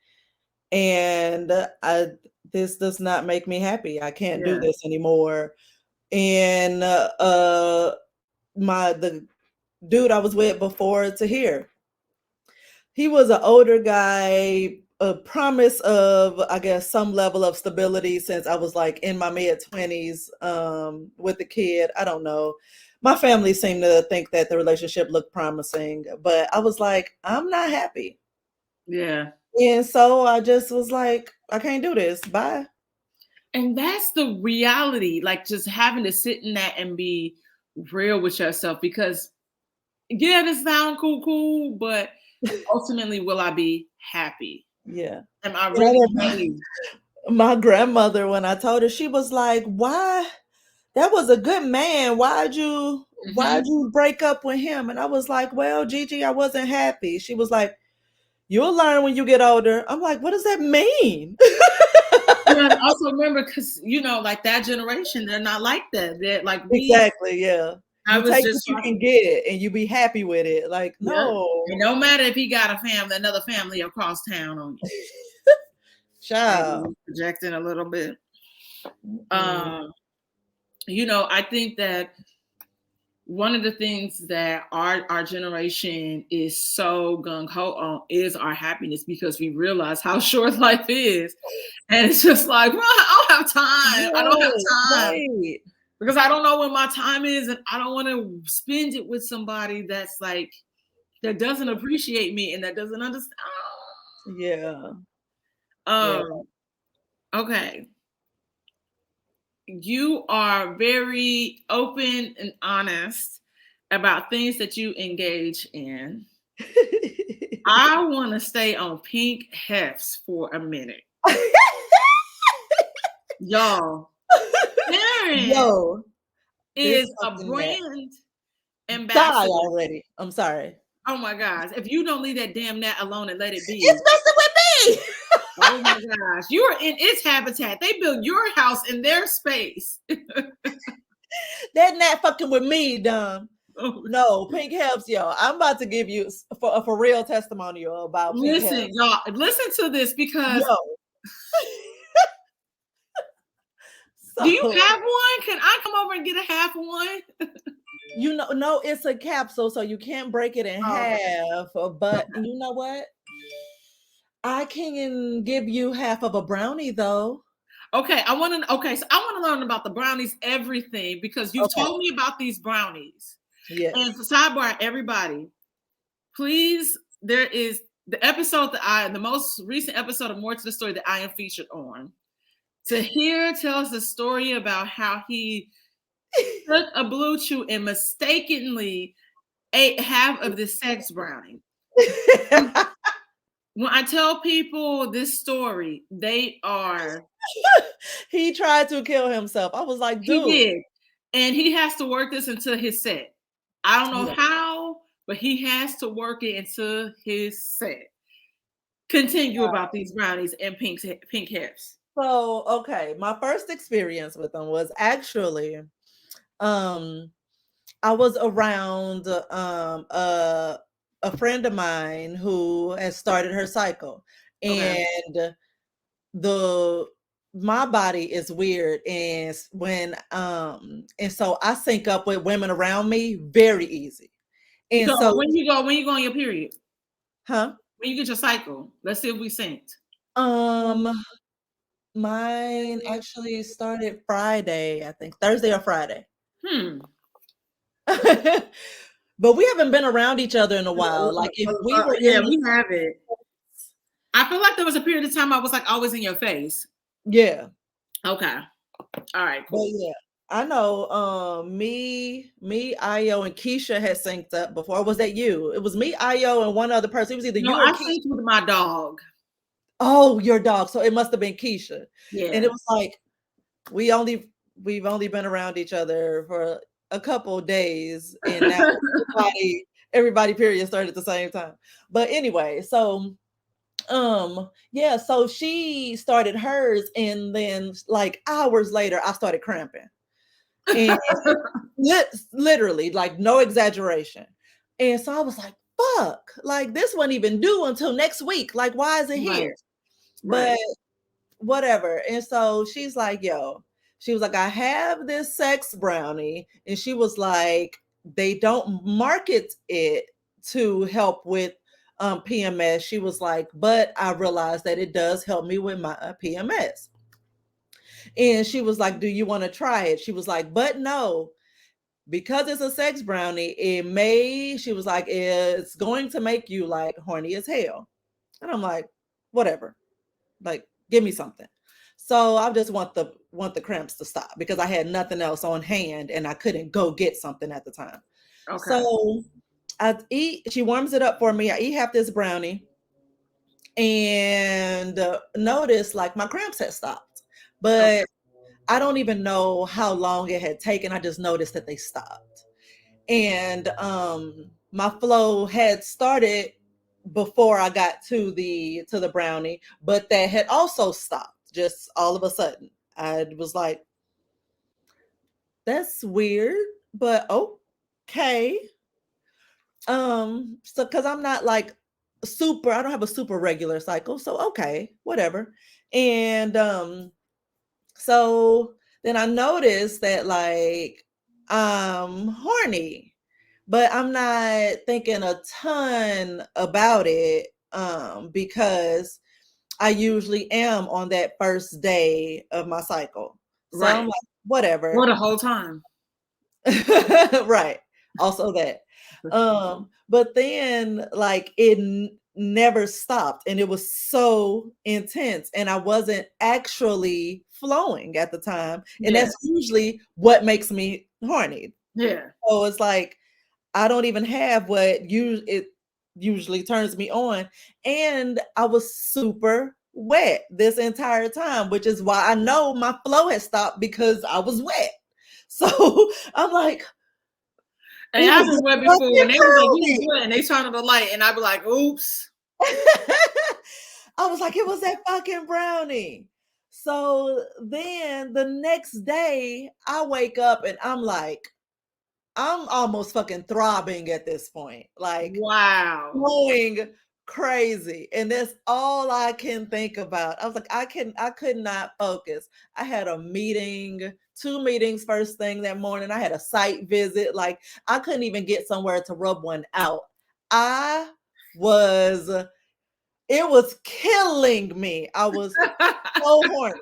and I this does not make me happy. I can't do Yeah. this anymore. And my the dude I was with before to here, he was an older guy, a promise of, I guess, some level of stability since I was like in my mid 20s, with the kid. I don't know. My family seemed to think that the relationship looked promising, but I was like, I'm not happy. Yeah. And so I just was like, I can't do this. Bye. And that's the reality, like just having to sit in that and be real with yourself because yeah, this sound cool, but ultimately will I be happy? Yeah. Am I And I really remember made? my grandmother, when I told her, she was like, why? That was a good man. Why'd Mhm. you break up with him? And I was like, well, Gigi, I wasn't happy. She was like, you'll learn when you get older. I'm like, what does that mean? Yeah, and also remember, because like that generation, they're not like that. They're like we. Exactly, yeah. I You was take what just you talking. can get and you be happy with it. Like, Yeah, no. and no matter if he got a family, another family across town on you. Maybe Child. he's projecting a little bit. Mm-mm. Um, I think that one of the things that our generation is so gung ho on is our happiness, because we realize how short life is, and it's just like, well, I don't have time. I don't have Yes, time right. because I don't know when my time is, and I don't want to spend it with somebody that's like that doesn't appreciate me and that doesn't understand. Yeah. Yeah. Um. Okay. You are very open and honest about things that you engage in. I want to stay on pink hefts for a minute. Y'all, Karen Yo, this is a fucking net. brand Die ambassador. already. I'm sorry. Oh my gosh. If you don't leave that damn gnat alone and let it It's be, messing with me. oh my gosh, you are in its habitat. They built your house in their space. That gnat fucking with me, dumb. Oh, No, pink helps, yo. I'm about to give you for real testimonial about pink listen, helps. y'all, listen to this because Yo, do you so have one? Can I come over and get a half of one? no, it's a capsule, so you can't break it in Oh, half. But you know what? I can give you half of a brownie, though. okay. So I want to learn about the brownies, everything, because you've Okay. told me about these brownies. And Yes. sidebar, everybody, please, there is the most recent episode of More to the Story that I am featured on. Tahir tells the story about how he took a blue chew and mistakenly ate half of the sex brownie. When I tell people this story, they are. He tried to kill himself. I was like, He dude. did. And he has to work this into his set. I don't know Yeah. how, but he has to work it into his set. Continue about these brownies and pink hairs. So, okay, my first experience with them was actually um I was around a friend of mine who has started her cycle, Okay. and the my body is weird, and and so I sync up with women around me very easy. And So so when you go on your period, huh? when you get your cycle, let's see if we synced. Um Mine actually started Friday, I think Thursday or Friday. Hmm. But we haven't been around each other in a while. Like if we were Yeah, in the we have it. I feel like there was a period of time I was like always in your face. yeah. Okay. All right, But cool. yeah, I know Io, and Keisha had synced up before. Or was that you? It was me, Io, and one other person. It was either No, you or I Keisha. synced with my dog. Oh, your dog. So it must have been Keisha. And it Yeah. was like we only we've only been around each other for a couple days, and now everybody period started at the same time. But anyway, so yeah, so she started hers, and then like hours later I started cramping. And literally, like no exaggeration. And so I was like, fuck, like this wasn't even due until next week. Like, why is it Right. here? Right. But whatever. And so she's like, yo, she was like, I have this sex brownie. And she was like, they don't market it to help with PMS. She was like, but I realized that it does help me with my PMS. And she was like, do you want to try it? She was like, but no, because it's a sex brownie, she was like, it's going to make you like horny as hell. And I'm like, whatever. Like, give me something. So I just want the cramps to stop because I had nothing else on hand and I couldn't go get something at the time. Okay. So she warms it up for me. I eat half this brownie and notice like my cramps had stopped. Okay. But I don't even know how long it had taken. I just noticed that they stopped. And my flow had started before I got to the brownie, but that had also stopped. just all of a sudden. I was like, that's weird, but okay. So because I'm not like super, I don't have a super regular cycle. So okay, whatever. And so then I noticed that like I'm horny, but I'm not thinking a ton about it because I usually am on that first day of my cycle. So I'm Right. like, whatever. Well, the whole time. Right. Also that. But then like never stopped and it was so intense and I wasn't actually flowing at the time. And Yeah. that's usually what makes me horny. Yeah. So it's like I don't even have what it usually turns me on. And I was super wet this entire time, which is why I know my flow has stopped because I was wet. So I'm like, And it I've was been the wet before, and fucking they was like, "You was brownie. wet," and they turned on the light, and I'd be like, "Oops." I was like, it was that fucking brownie. So then the next day, I wake up and I'm like, I'm almost fucking throbbing at this point, like Wow. going crazy. And that's all I can think about. I was like, I could not focus. I had a meeting, two meetings first thing that morning. I had a site visit. Like I couldn't even get somewhere to rub one out. I was, it was killing me. I was so horny.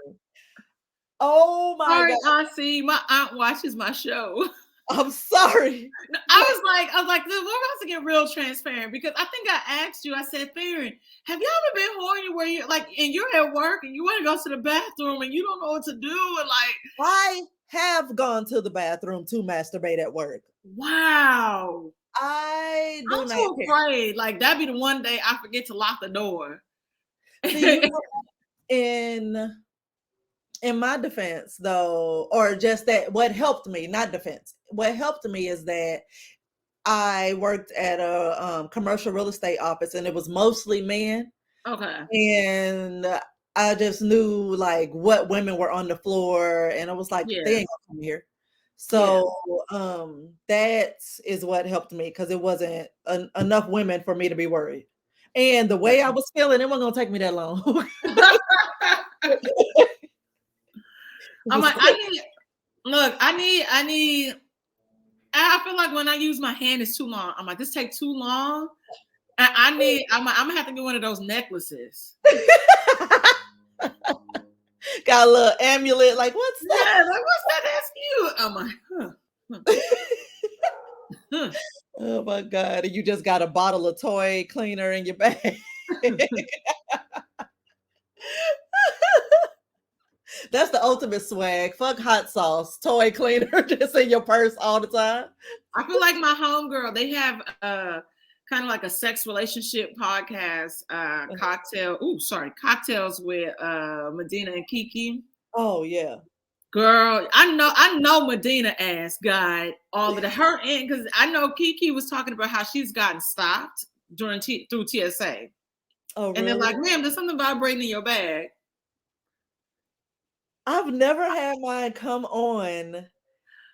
Oh my Sorry, God. Auntie. My aunt watches my show. I'm sorry. No, But I was like, look, we're about to get real transparent because I think I asked you. I said, Farron, have you ever been horny where you're like, and you're at work and you want to go to the bathroom and you don't know what to do, and like, I have gone to the bathroom to masturbate at work. wow. I I'm do not too care. afraid. Like that'd be the one day I forget to lock the door. See, you know, in my defense though, or just that what helped me, not defense. What helped me is that I worked at a commercial real estate office and it was mostly men. Okay. And I just knew like what women were on the floor and I was like, they Yeah. ain't gonna come here. Yeah. So that is what helped me because it wasn't enough women for me to be worried. And the way I was feeling, it wasn't gonna take me that long. It I'm was like, quick. I need, I feel like when I use my hand, it's too long. I'm like, this take too long. And I'm gonna have to get one of those necklaces. Got a little amulet, like what's that? Yeah, like, what's that? That's cute. I'm like, huh. Oh my God. And you just got a bottle of toy cleaner in your bag. That's the ultimate swag. Fuck hot sauce, toy cleaner just in your purse all the time. I feel like my homegirl, they have kind of like a sex relationship podcast, cocktails with Medina and Kiki. Oh yeah. Girl, I know Medina ass got all of the her and because I know Kiki was talking about how she's gotten stopped through TSA. Oh And they're really? like, ma'am, there's something vibrating in your bag. I've never had mine come on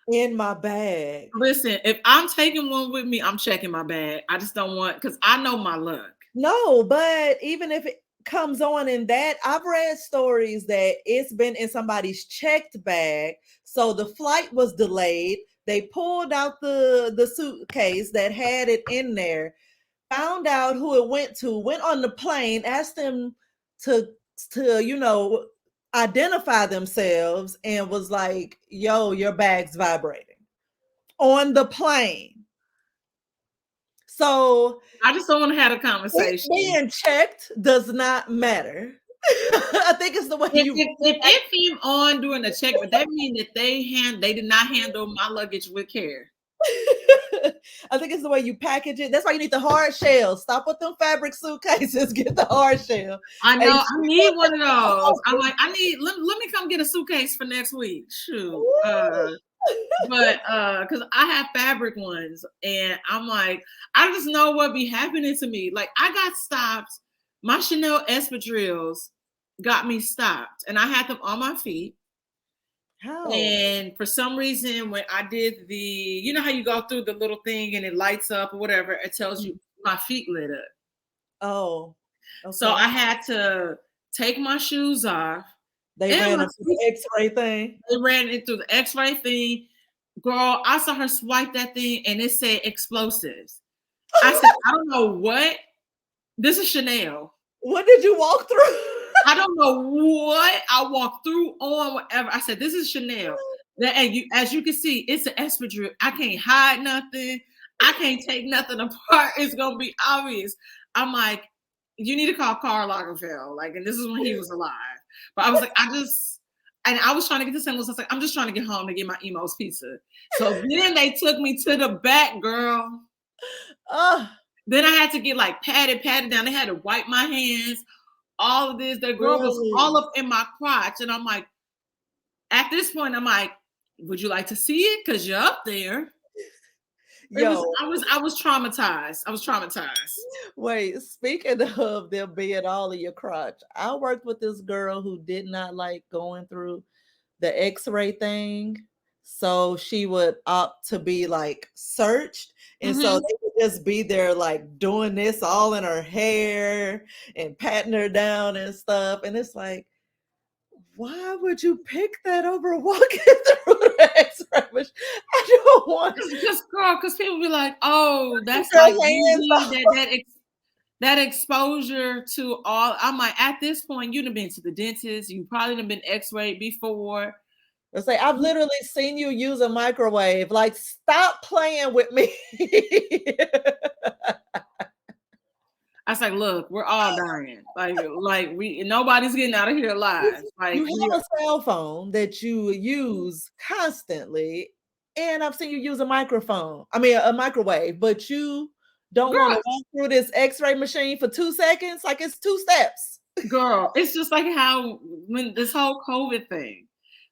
in my bag. Listen, if I'm taking one with me, I'm checking my bag. I just don't want because I know my luck. No, but even if it comes on in that, I've read stories that it's been in somebody's checked bag. So the flight was delayed. They pulled out the suitcase that had it in there, found out who it went to, went on the plane, asked them to identify themselves and was like, yo, your bag's vibrating on the plane. So I just don't want to have a it conversation. being checked does not matter. I think it's the way you If it came on during the check, but that means that they did not handle my luggage with care. I think it's the way you package it. That's why you need the hard shell. Stop with them fabric suitcases. Get the hard shell. I And know I need one of those. I'm like, let me come get a suitcase for next week. Shoot. But because I have fabric ones and I'm like, I just know what be happening to me. Like I got stopped, my Chanel espadrilles got me stopped, and I had them on my feet. How? And for some reason, when I did you know how you go through the little thing and it lights up or whatever, it tells you my feet lit up. Oh, So okay. I had to take my shoes off, They and ran my into feet, the X-ray thing. they ran it through the X-ray thing. Girl, I saw her swipe that thing, and it said explosives. I said, I don't know what. This is Chanel. What did you walk through? I don't know what I walked through on whatever. I said, this is Chanel. And as you can see, it's an espadrille. I can't hide nothing. I can't take nothing apart. It's gonna be obvious. I'm like, you need to call Karl Lagerfeld. Like, and this is when he was alive. But I was like, and I was trying to get to St. Louis. I was like, I'm just trying to get home to get my Emo's pizza. So then they took me to the back, girl. Oh, Then I had to get like patted down. They had to wipe my hands. All of this, the girl was all really? up in my crotch. And I'm like, at this point, I'm like, would you like to see it? Because you're up there. Yo, I was traumatized. I was traumatized. wait, speaking of them being all in your crotch, I worked with this girl who did not like going through the X-ray thing. So she would opt to be like searched. And so Mm-hmm. they would just be there like doing this all in her hair and patting her down and stuff. And it's like, why would you pick that over walking through the X-ray machine? I don't want Because girl, because people be like, oh, that's your like hands usually off. that exposure to all. I'm like, at this point, you'd have been to the dentist. You probably have been X-rayed before. It's like I've literally seen you use a microwave. Like, stop playing with me. I was like, look, we're all dying. Like we nobody's getting out of here alive. You Like we have a cell phone that you use constantly, and I've seen you use a microphone. I mean, a microwave, but you don't want girl, to walk through this X-ray machine for 2 seconds. Like it's 2 steps. girl, it's just like how when this whole COVID thing,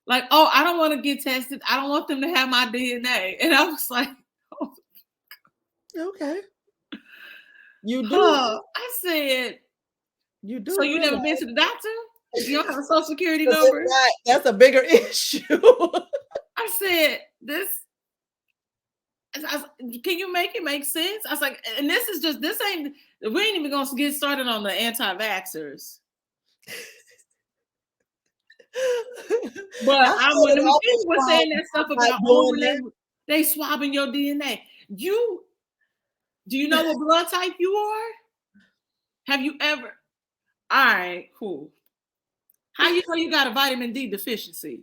like, oh, I don't want to get tested. I don't want them to have my DNA. And I was like, oh, Okay, you do. huh. I said, You so do you realize never been to the doctor? You don't have a social security 'cause if number? not, that's a bigger issue. I said, can you make it make sense? I was like, and this ain't, we ain't even gonna get started on the anti-vaxxers. But I when started the off people with were saying that stuff not about, oh, doing when that. they swabbing your DNA, you do you know what blood type you are? Have you ever? All right, cool. How you know you got a vitamin D deficiency?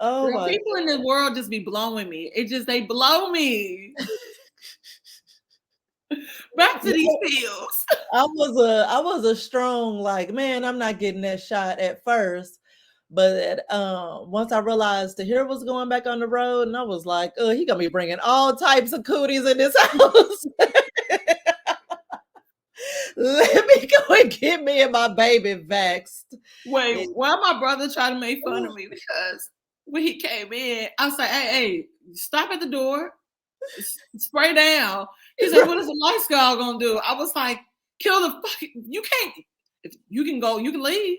Oh Girl, my people in the world just be blowing me. It just they blow me. Back to these God. pills. I was a strong like, man, I'm not getting that shot at first. But once I realized the hero was going back on the road, and I was like, oh, he gonna be bringing all types of cooties in this house. Let me go and get me and my baby vaxxed. Wait, And- why my brother tried to make fun of me because when he came in, I was like, hey, stop at the door, spray down. He's like, what is the light skull gonna do? I was like, kill the fucking, you can't, if you can go, you can leave.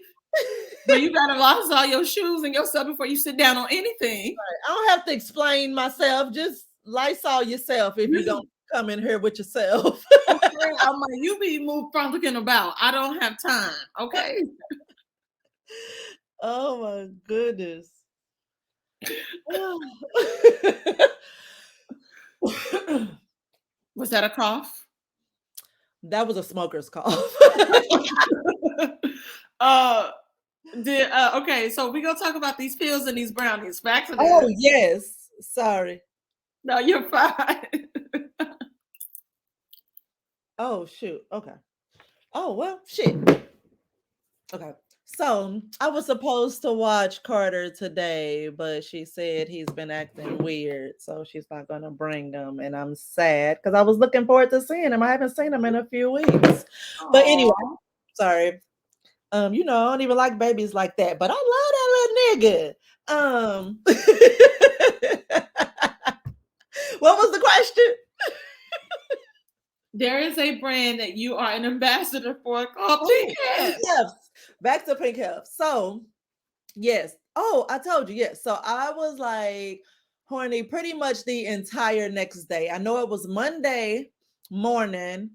But you gotta lost all your shoes and your stuff before you sit down on anything. I don't have to explain myself. Just Lysol yourself if you don't come in here with yourself. Okay, I'm like, you be moved frolicking about. I don't have time. Okay. Oh my goodness. Was that a cough? That was a smoker's cough. uh okay, so we gonna talk about these pills and these brownies. Back to Oh, this. yes. Sorry. No, you're fine. Oh, shoot. Okay. Oh, well, shit. Okay. So I was supposed to watch Carter today, but she said he's been acting weird, so she's not going to bring him. And I'm sad because I was looking forward to seeing him. I haven't seen him in a few weeks. But anyway, Aw. sorry. I don't even like babies like that, but I love that little nigga. What was the question? There is a brand that you are an ambassador for called Pink Oh, Pink Hips. Hips. Back to Pink Hips. So, yes. Oh, I told you. Yes. So I was like horny pretty much the entire next day. I know it was Monday morning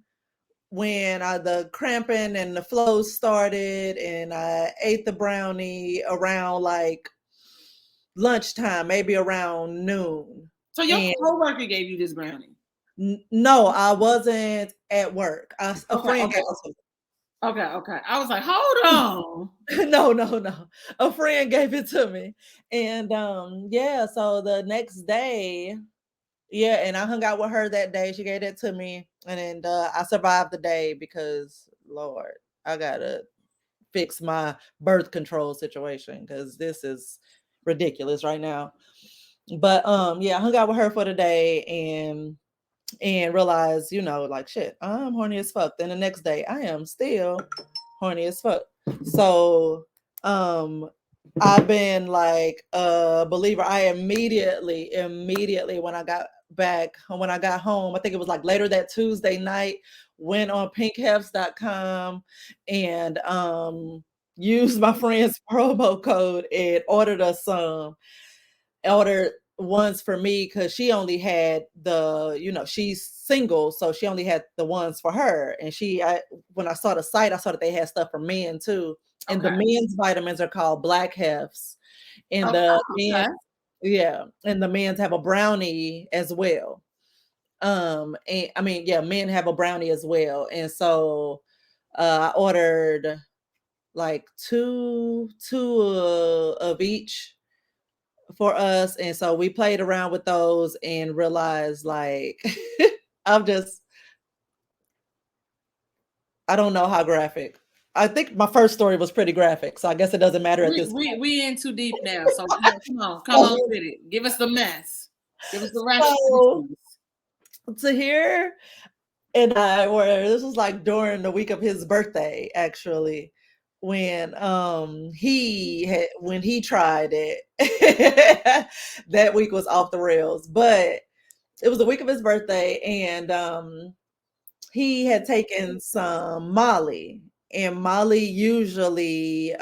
when the cramping and the flows started, and I ate the brownie around like lunchtime, maybe around noon. So your And coworker gave you this brownie. no, I wasn't at work. A Okay, friend okay, gave it to me. okay, okay. I was like, hold on. No, no, no. A friend gave it to me. And yeah, so the next day, yeah, and I hung out with her that day. She gave it to me. And then I survived the day because Lord, I gotta fix my birth control situation because this is ridiculous right now. But yeah, I hung out with her for the day and realized, like shit, I'm horny as fuck. Then the next day I am still horny as fuck. So um I've been like a believer. I immediately when I got home, I think it was like later that Tuesday night, went on pinkhefts.com and used my friend's promo code and ordered ones for me because she only had she's single, so she only had the ones for her. And when I saw the site, I saw that they had stuff for men too. And the Okay. men's vitamins are called Black Hefts, and Okay. the men, Okay. yeah, and the men's have a brownie as well. And I mean, yeah, men have a brownie as well. And so I ordered like two of each for us. And so we played around with those and realized like I'm just I don't know how graphic. I think my first story was pretty graphic, so I guess it doesn't matter at We this we point. we in too deep now. So come on with it. Give us the mess. Give us the So rest. to hear and I were this was like during the week of his birthday, actually, when he tried it. That week was off the rails, but it was the week of his birthday, and he had taken some Molly, and Molly usually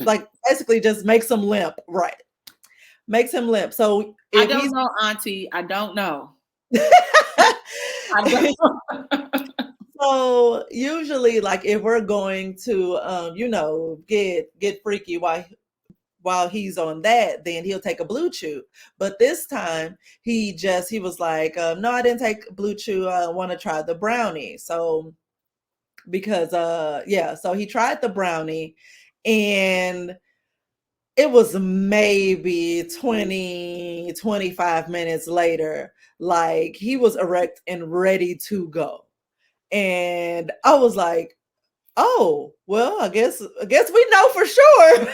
like basically just makes him limp, right? Makes him limp. So I if don't he's know, Auntie. I don't know. I don't. so usually like if we're going to get freaky while he's on that, then he'll take a blue chew. But this time he was like, no, I didn't take blue chew. I want to try the brownie. So because yeah, so he tried the brownie, and it was maybe 20-25 minutes later, like he was erect and ready to go. And I was like, oh, well, I guess we know for sure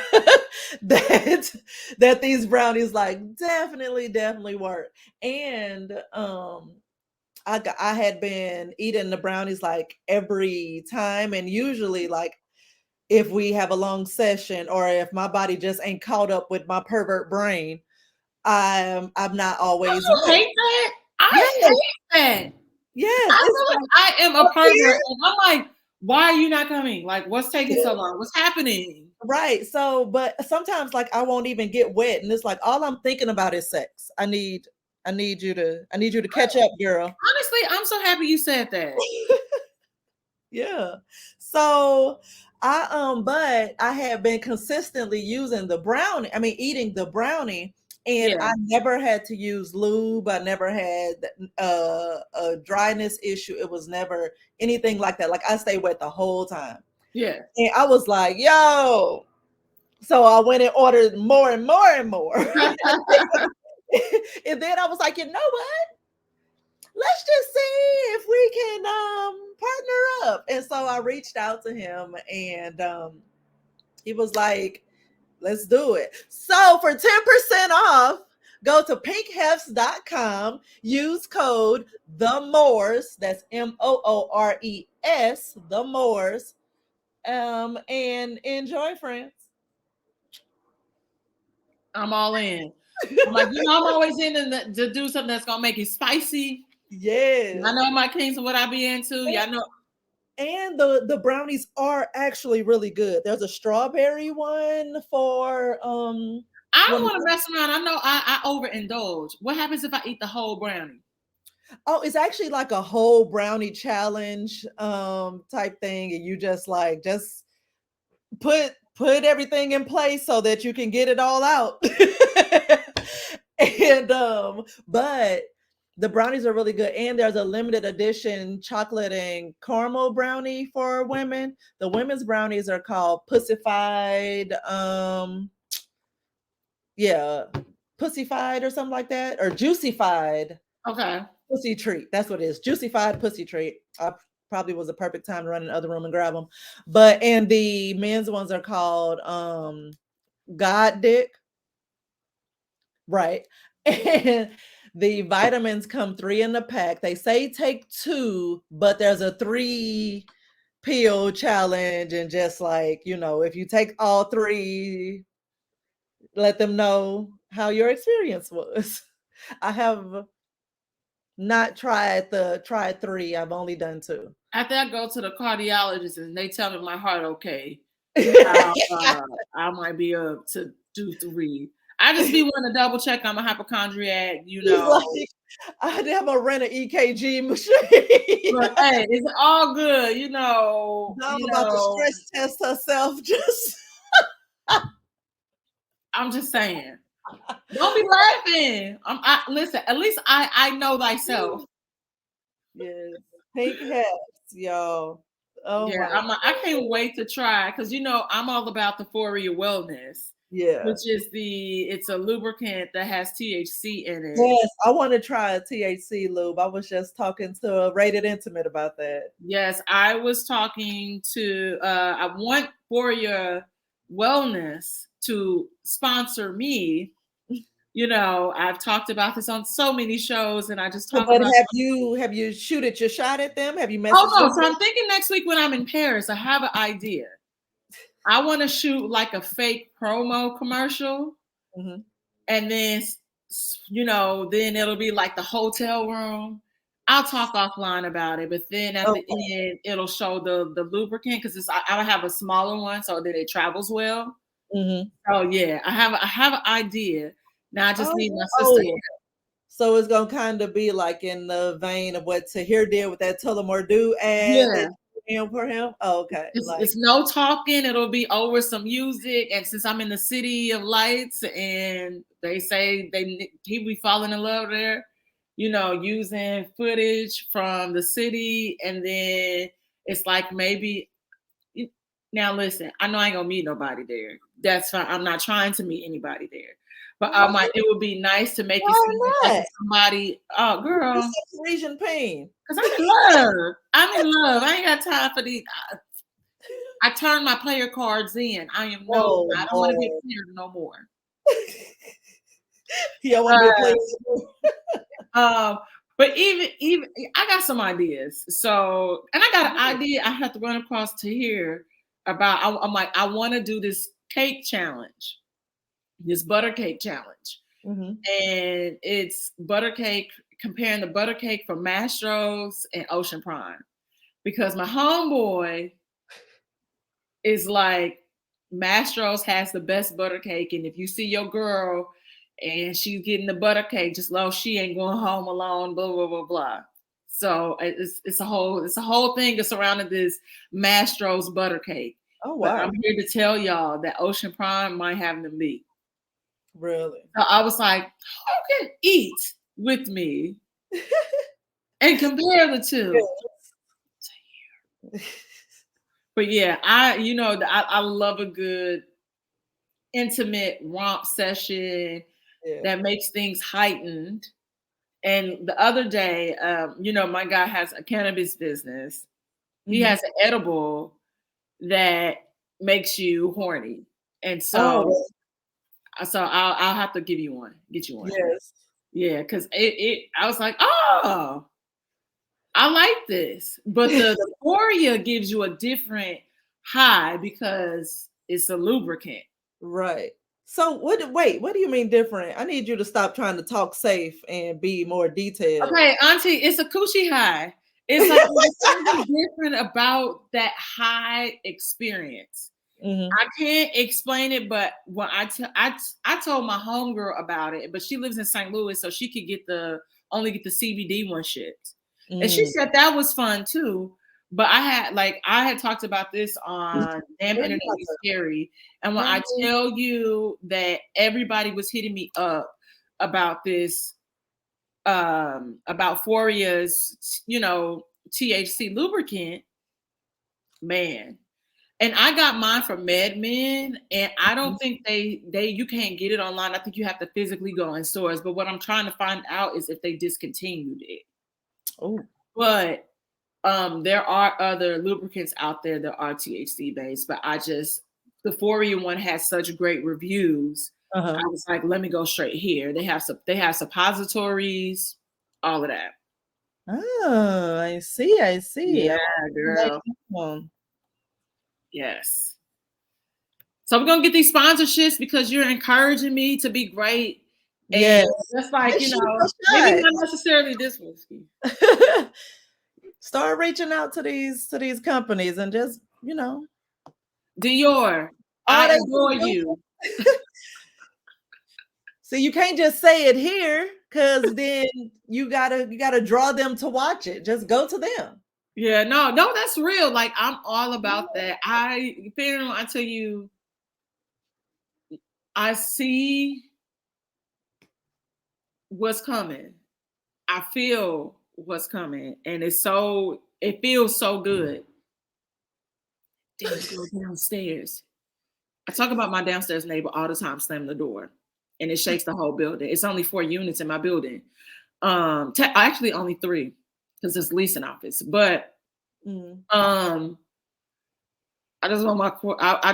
that these brownies like definitely work. And I had been eating the brownies like every time, and usually like if we have a long session or if my body just ain't caught up with my pervert brain, I'm not Don't always you wet. hate that? I Yes, hate that. yes. I It's feel like like I am a up pervert, here. and I'm like, why are you not coming? Like, what's taking so long? What's happening? Right. So, but sometimes like I won't even get wet, and it's like all I'm thinking about is sex. I need you to catch up, girl. Honestly, I'm so happy you said that. Yeah. So but I had been consistently using the brownie, eating the brownie, and Yeah, I never had to use lube. I never had a dryness issue. It was never anything like that. Like I stayed wet the whole time. yeah. And I was like, yo. So I went and ordered more and more and more. And then I was like, you know what? Let's just see if we can partner up. And so I reached out to him, and he was like, let's do it. So for 10% off, go to pinkhefts.com, use code the Moors, that's Moores, the Moors, and enjoy, friends. I'm all in. I'm like, I'm always in to do something that's gonna make it spicy I Yes. know my kings and what I be into. And, Y'all know the brownies are actually really good. There's a strawberry one for I don't women. want to mess around. I know I overindulge. What happens if I eat the whole brownie? Oh, it's actually like a whole brownie challenge type thing, and you just like just put everything in place so that you can get it all out. And but the brownies are really good, and there's a limited edition chocolate and caramel brownie for women. The women's brownies are called Pussified, yeah, Pussified or something like that, or Juicified Okay. Pussy Treat. That's what it is. Juicified Pussy Treat. I probably was a perfect time to run in the other room and grab them. But and the men's ones are called God Dick, right? And the vitamins come 3 in the pack. They say take 2, but there's a 3 pill challenge, and just like, if you take all 3, let them know how your experience was. I have not tried 3. I've only done 2. After I go to the cardiologist and they tell me my heart okay, I might be able to do 3. I just be wanting to double check. I'm a hypochondriac, He's like, I have a rent an EKG machine. But hey, it's all good, I'm about to stress test herself. Just I'm just saying. Don't be laughing. Listen. At least I know thyself. yes, pink hats, y'all. Oh Yeah, my I can't wait to try because I'm all about the Foria Wellness, yeah. which is it's a lubricant that has THC in it. Yes, I want to try a THC lube. I was just talking to a Rated Intimate about that. Yes, I was talking to. I want Foria Wellness to sponsor me. I've talked about this on so many shows, and I just So, talk but about. have you shooted your shot at them? Have you Oh messaged no! them? So I'm thinking next week when I'm in Paris, I have an idea. I want to shoot like a fake promo commercial, Mm-hmm. and then then it'll be like the hotel room. I'll talk offline about it, but then at the Okay. end, it'll show the lubricant because I have a smaller one so that it travels well. Mm-hmm. Oh yeah, I have an idea. Now I just need my sister. Oh, so it's gonna kind of be like in the vein of what Tahir did with that Tell 'em or Do ad Yeah, that you for him. Oh, okay, it's no talking. It'll be over some music, and since I'm in the city of lights, and they say people be falling in love there, using footage from the city, and then it's like maybe. Now listen, I know I ain't gonna meet nobody there. That's fine. I'm not trying to meet anybody there, but it would be nice to make it why seem like not? it's somebody. Oh, girl, This is Parisian pain. because I'm in love. I'm in love. I ain't got time for these. I turn my player cards in. I Oh don't want to be a Lord. player no more. He don't want to be a Uh, player. um, but even I got some ideas. So, and I got an idea I have to run across to here about. I'm like, I want to do this cake challenge, this butter cake challenge, Mm-hmm. and it's butter cake comparing the butter cake from Mastro's and Ocean Prime because my homeboy is like Mastro's has the best butter cake, and if you see your girl and she's getting the butter cake, just know she ain't going home alone. Blah blah blah blah. So it's a whole thing that's surrounding this Mastro's butter cake. Oh But wow. I'm here to tell y'all that Ocean Prime might have them beat. Really? So I was like, who can eat with me and compare the two? But yeah, I love a good intimate romp session Yeah. that makes things heightened. And the other day, my guy has a cannabis business. He Mm-hmm. has an edible that makes you horny, and Oh I'll have to get you one. yes. Yeah, because I was like, oh, I like this, but the euphoria gives you a different high because it's a lubricant. Right. So what do you mean different? I need you to stop trying to talk safe and be more detailed. Okay, Auntie, it's a coochie high. It's like there's something different about that high experience. Mhm. I can't explain it, but when I told my homegirl about it, but she lives in St. Louis, so she could only get the CBD one shit. And she Mm. said that was fun too. But I had talked about this on Damn Where you Internet got You the Scary. And when I Homeboy? tell you that everybody was hitting me up about this, about Foria's, THC lubricant, man. And I got mine from MedMen, and I don't think they you can't get it online. I think you have to physically go in stores. But what I'm trying to find out is if they discontinued it. Oh. But there are other lubricants out there that are THC based, but the Foria one has such great reviews. Uh-huh. I was like, let me go straight here. They have suppositories, all of that. Oh, I see. I see. Yeah, girl. Yes. So we're gonna get these sponsorships because you're encouraging me to be great. And Yes. just like, Just shoot maybe your not necessarily this whiskey. shot. Start reaching out to these companies and just, Dior, all I they adore do. you. See, you can't just say it here because then you gotta draw them to watch it. Just go to them. Yeah, no, that's real. Like I'm all about that. I tell you, I see what's coming. I feel what's coming. And it feels so good. Damn, go downstairs. I talk about my downstairs neighbor all the time, slamming the door, and it shakes the whole building. It's only 4 units in my building. Actually only 3 because it's leasing office. But Mm. I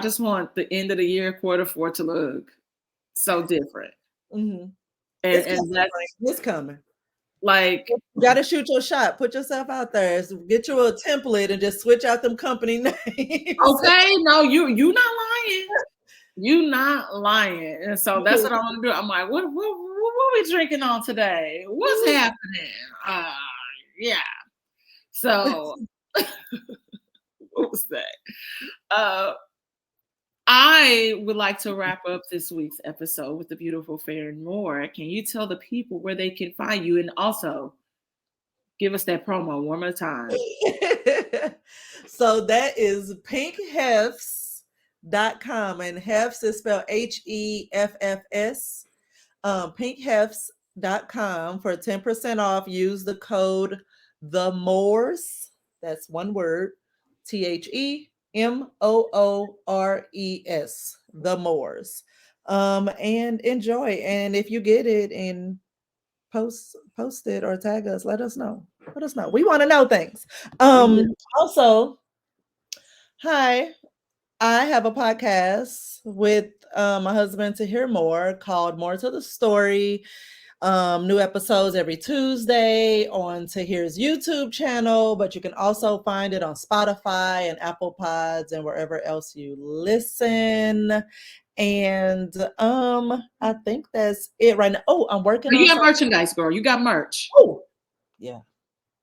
just want the end of the year, quarter 4 to look so different. Mm-hmm. And that's It's coming. like, You gotta shoot your shot. Put yourself out there. Get you a template and just switch out them company names. okay, no, you not lying. You not lying. And so that's what I want to do. I'm like, what we drinking on today? What's happening? Yeah. So what was that? I would like to wrap up this week's episode with the beautiful Fair and More. Can you tell the people where they can find you, and also give us that promo one more time? So that is pinkhefs.com, and Hefs is spelled HEFFS. Pinkhefs.com for 10% off. Use the code the Moors. That's one word. THEMOORES. The Moors. And enjoy. And if you get it and post it or tag us, let us know. We want to know things. Also, hi, I have a podcast with my husband to hear more called More to the Story. New episodes every Tuesday on Tahir's YouTube channel, but you can also find it on Spotify and Apple Pods and wherever else you listen. And I think that's it right now. Oh, I'm working on You got merchandise, girl. You got merch. Oh, yeah.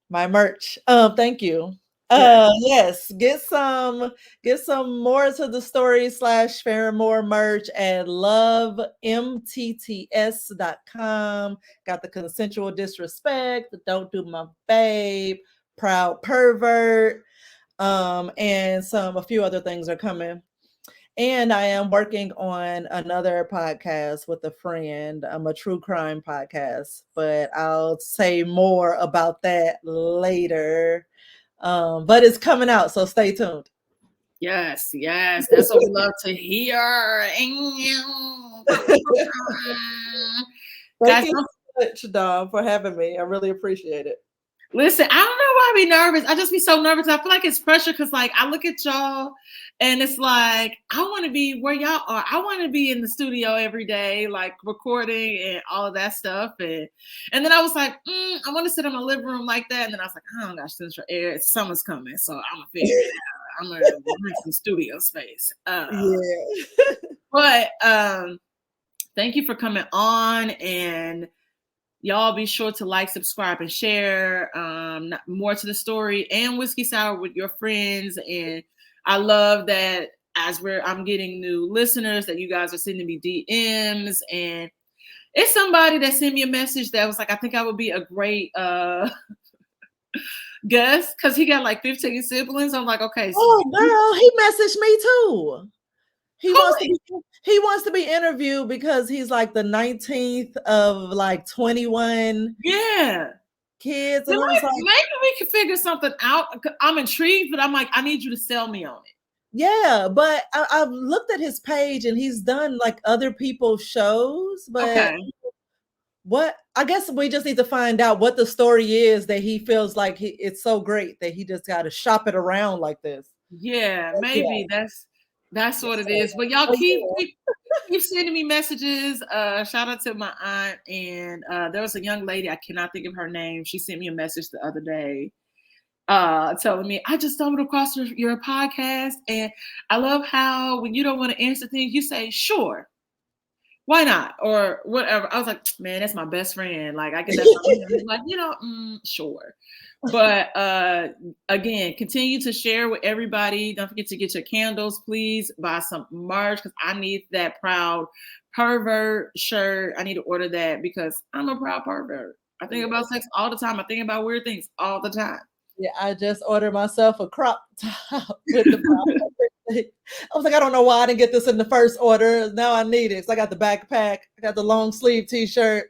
My merch. Thank you. Yeah. Yes, get some more to the story / Fairmore merch at lovemtts.com. Got the consensual disrespect, don't do my babe, proud pervert, and a few other things are coming. And I am working on another podcast with a friend, a true crime podcast, but I'll say more about that later. But it's coming out, so stay tuned. Yes, that's what we love to hear. Thank you so much, Dom, for having me. I really appreciate it. Listen, I don't know why I be nervous. I just be so nervous. I feel like it's pressure because, like, I look at y'all and it's like, I want to be where y'all are. I want to be in the studio every day, like recording and all of that stuff. And then I was like, I want to sit in my living room like that. And then I was like, I don't got central air. Summer's coming, so I'm gonna figure it out. I'm gonna rent some studio space. Yeah. But thank you for coming on, and y'all be sure to like, subscribe, and share more to the story and Whiskey Sour with your friends. And I love that I'm getting new listeners, that you guys are sending me DMs, and it's somebody that sent me a message that was like, I think I would be a great guest, because he got like 15 siblings. I'm like, okay, so Oh, girl, he messaged me too. He who? wants to be interviewed because he's like the 19th of like 21 Yeah. kids. And I was like, Maybe we can figure something out. I'm intrigued, but I'm like, I need you to sell me on it. yeah, but I've looked at his page and he's done like other people's shows, but Okay. what I guess we just need to find out what the story is that he feels like it's so great that he just got to shop it around like this. Yeah, But yeah. maybe that's what it is. But y'all Oh, keep sending me messages. Shout out to my aunt, and there was a young lady, I cannot think of her name. She sent me a message the other day, telling me, I just stumbled across your podcast, and I love how when you don't want to answer things, you say sure. Why not? Or whatever. I was like, man, that's my best friend. Like, I get that from him. Like, sure. But again, continue to share with everybody. Don't forget to get your candles. Please buy some merch, because I need that proud pervert shirt. I need to order that because I'm a proud pervert. I think about sex all the time. I think about weird things all the time. Yeah, I just ordered myself a crop top with the I was like, I don't know why I didn't get this in the first order. Now I need it. So I got the backpack, I got the long sleeve t-shirt.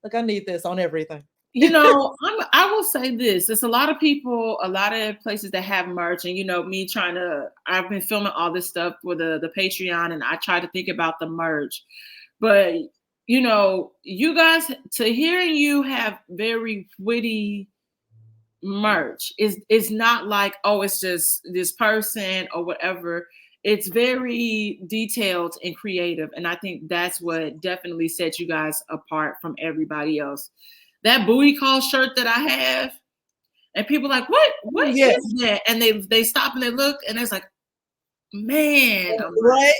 Like, I need this on everything. I will say this. There's a lot of people, a lot of places that have merch, and I've been filming all this stuff for the Patreon, and I try to think about the merch. But you guys, to hearing you have very witty merch is not like, oh, it's just this person or whatever. It's very detailed and creative, and I think that's what definitely sets you guys apart from everybody else. That booty call shirt that I have, and people like, what Yes. is that? And they stop and they look, and it's like, man, Right.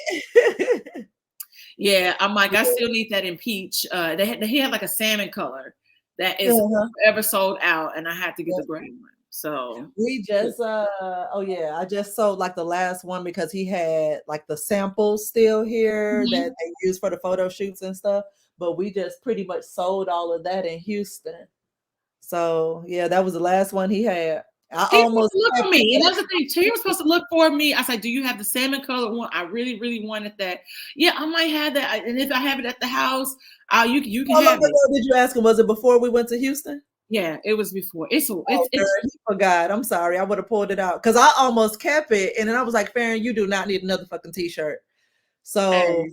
Yeah, I'm like, I still need that in peach. He had like a salmon color that is forever sold out, and I had to get the gray one. So we just I just sold like the last one because he had like the samples still here that they use for the photo shoots and stuff. But we just pretty much sold all of that in Houston. So yeah, that was the last one he had. I he almost look for me, and that's the thing. He was supposed to look for me. I said, "Do you have the salmon color one? I really, really wanted that. Yeah, I might have that. And if I have it at the house, you can have it." Did you ask him? Was it before we went to Houston? Yeah, it was before. It's forgot. I'm sorry. I would have pulled it out because I almost kept it, and then I was like, "Farron, you do not need another fucking t-shirt." So.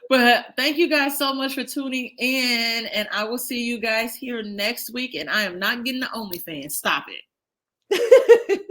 But thank you guys so much for tuning in, and I will see you guys here next week. And I am not getting the OnlyFans. Stop it.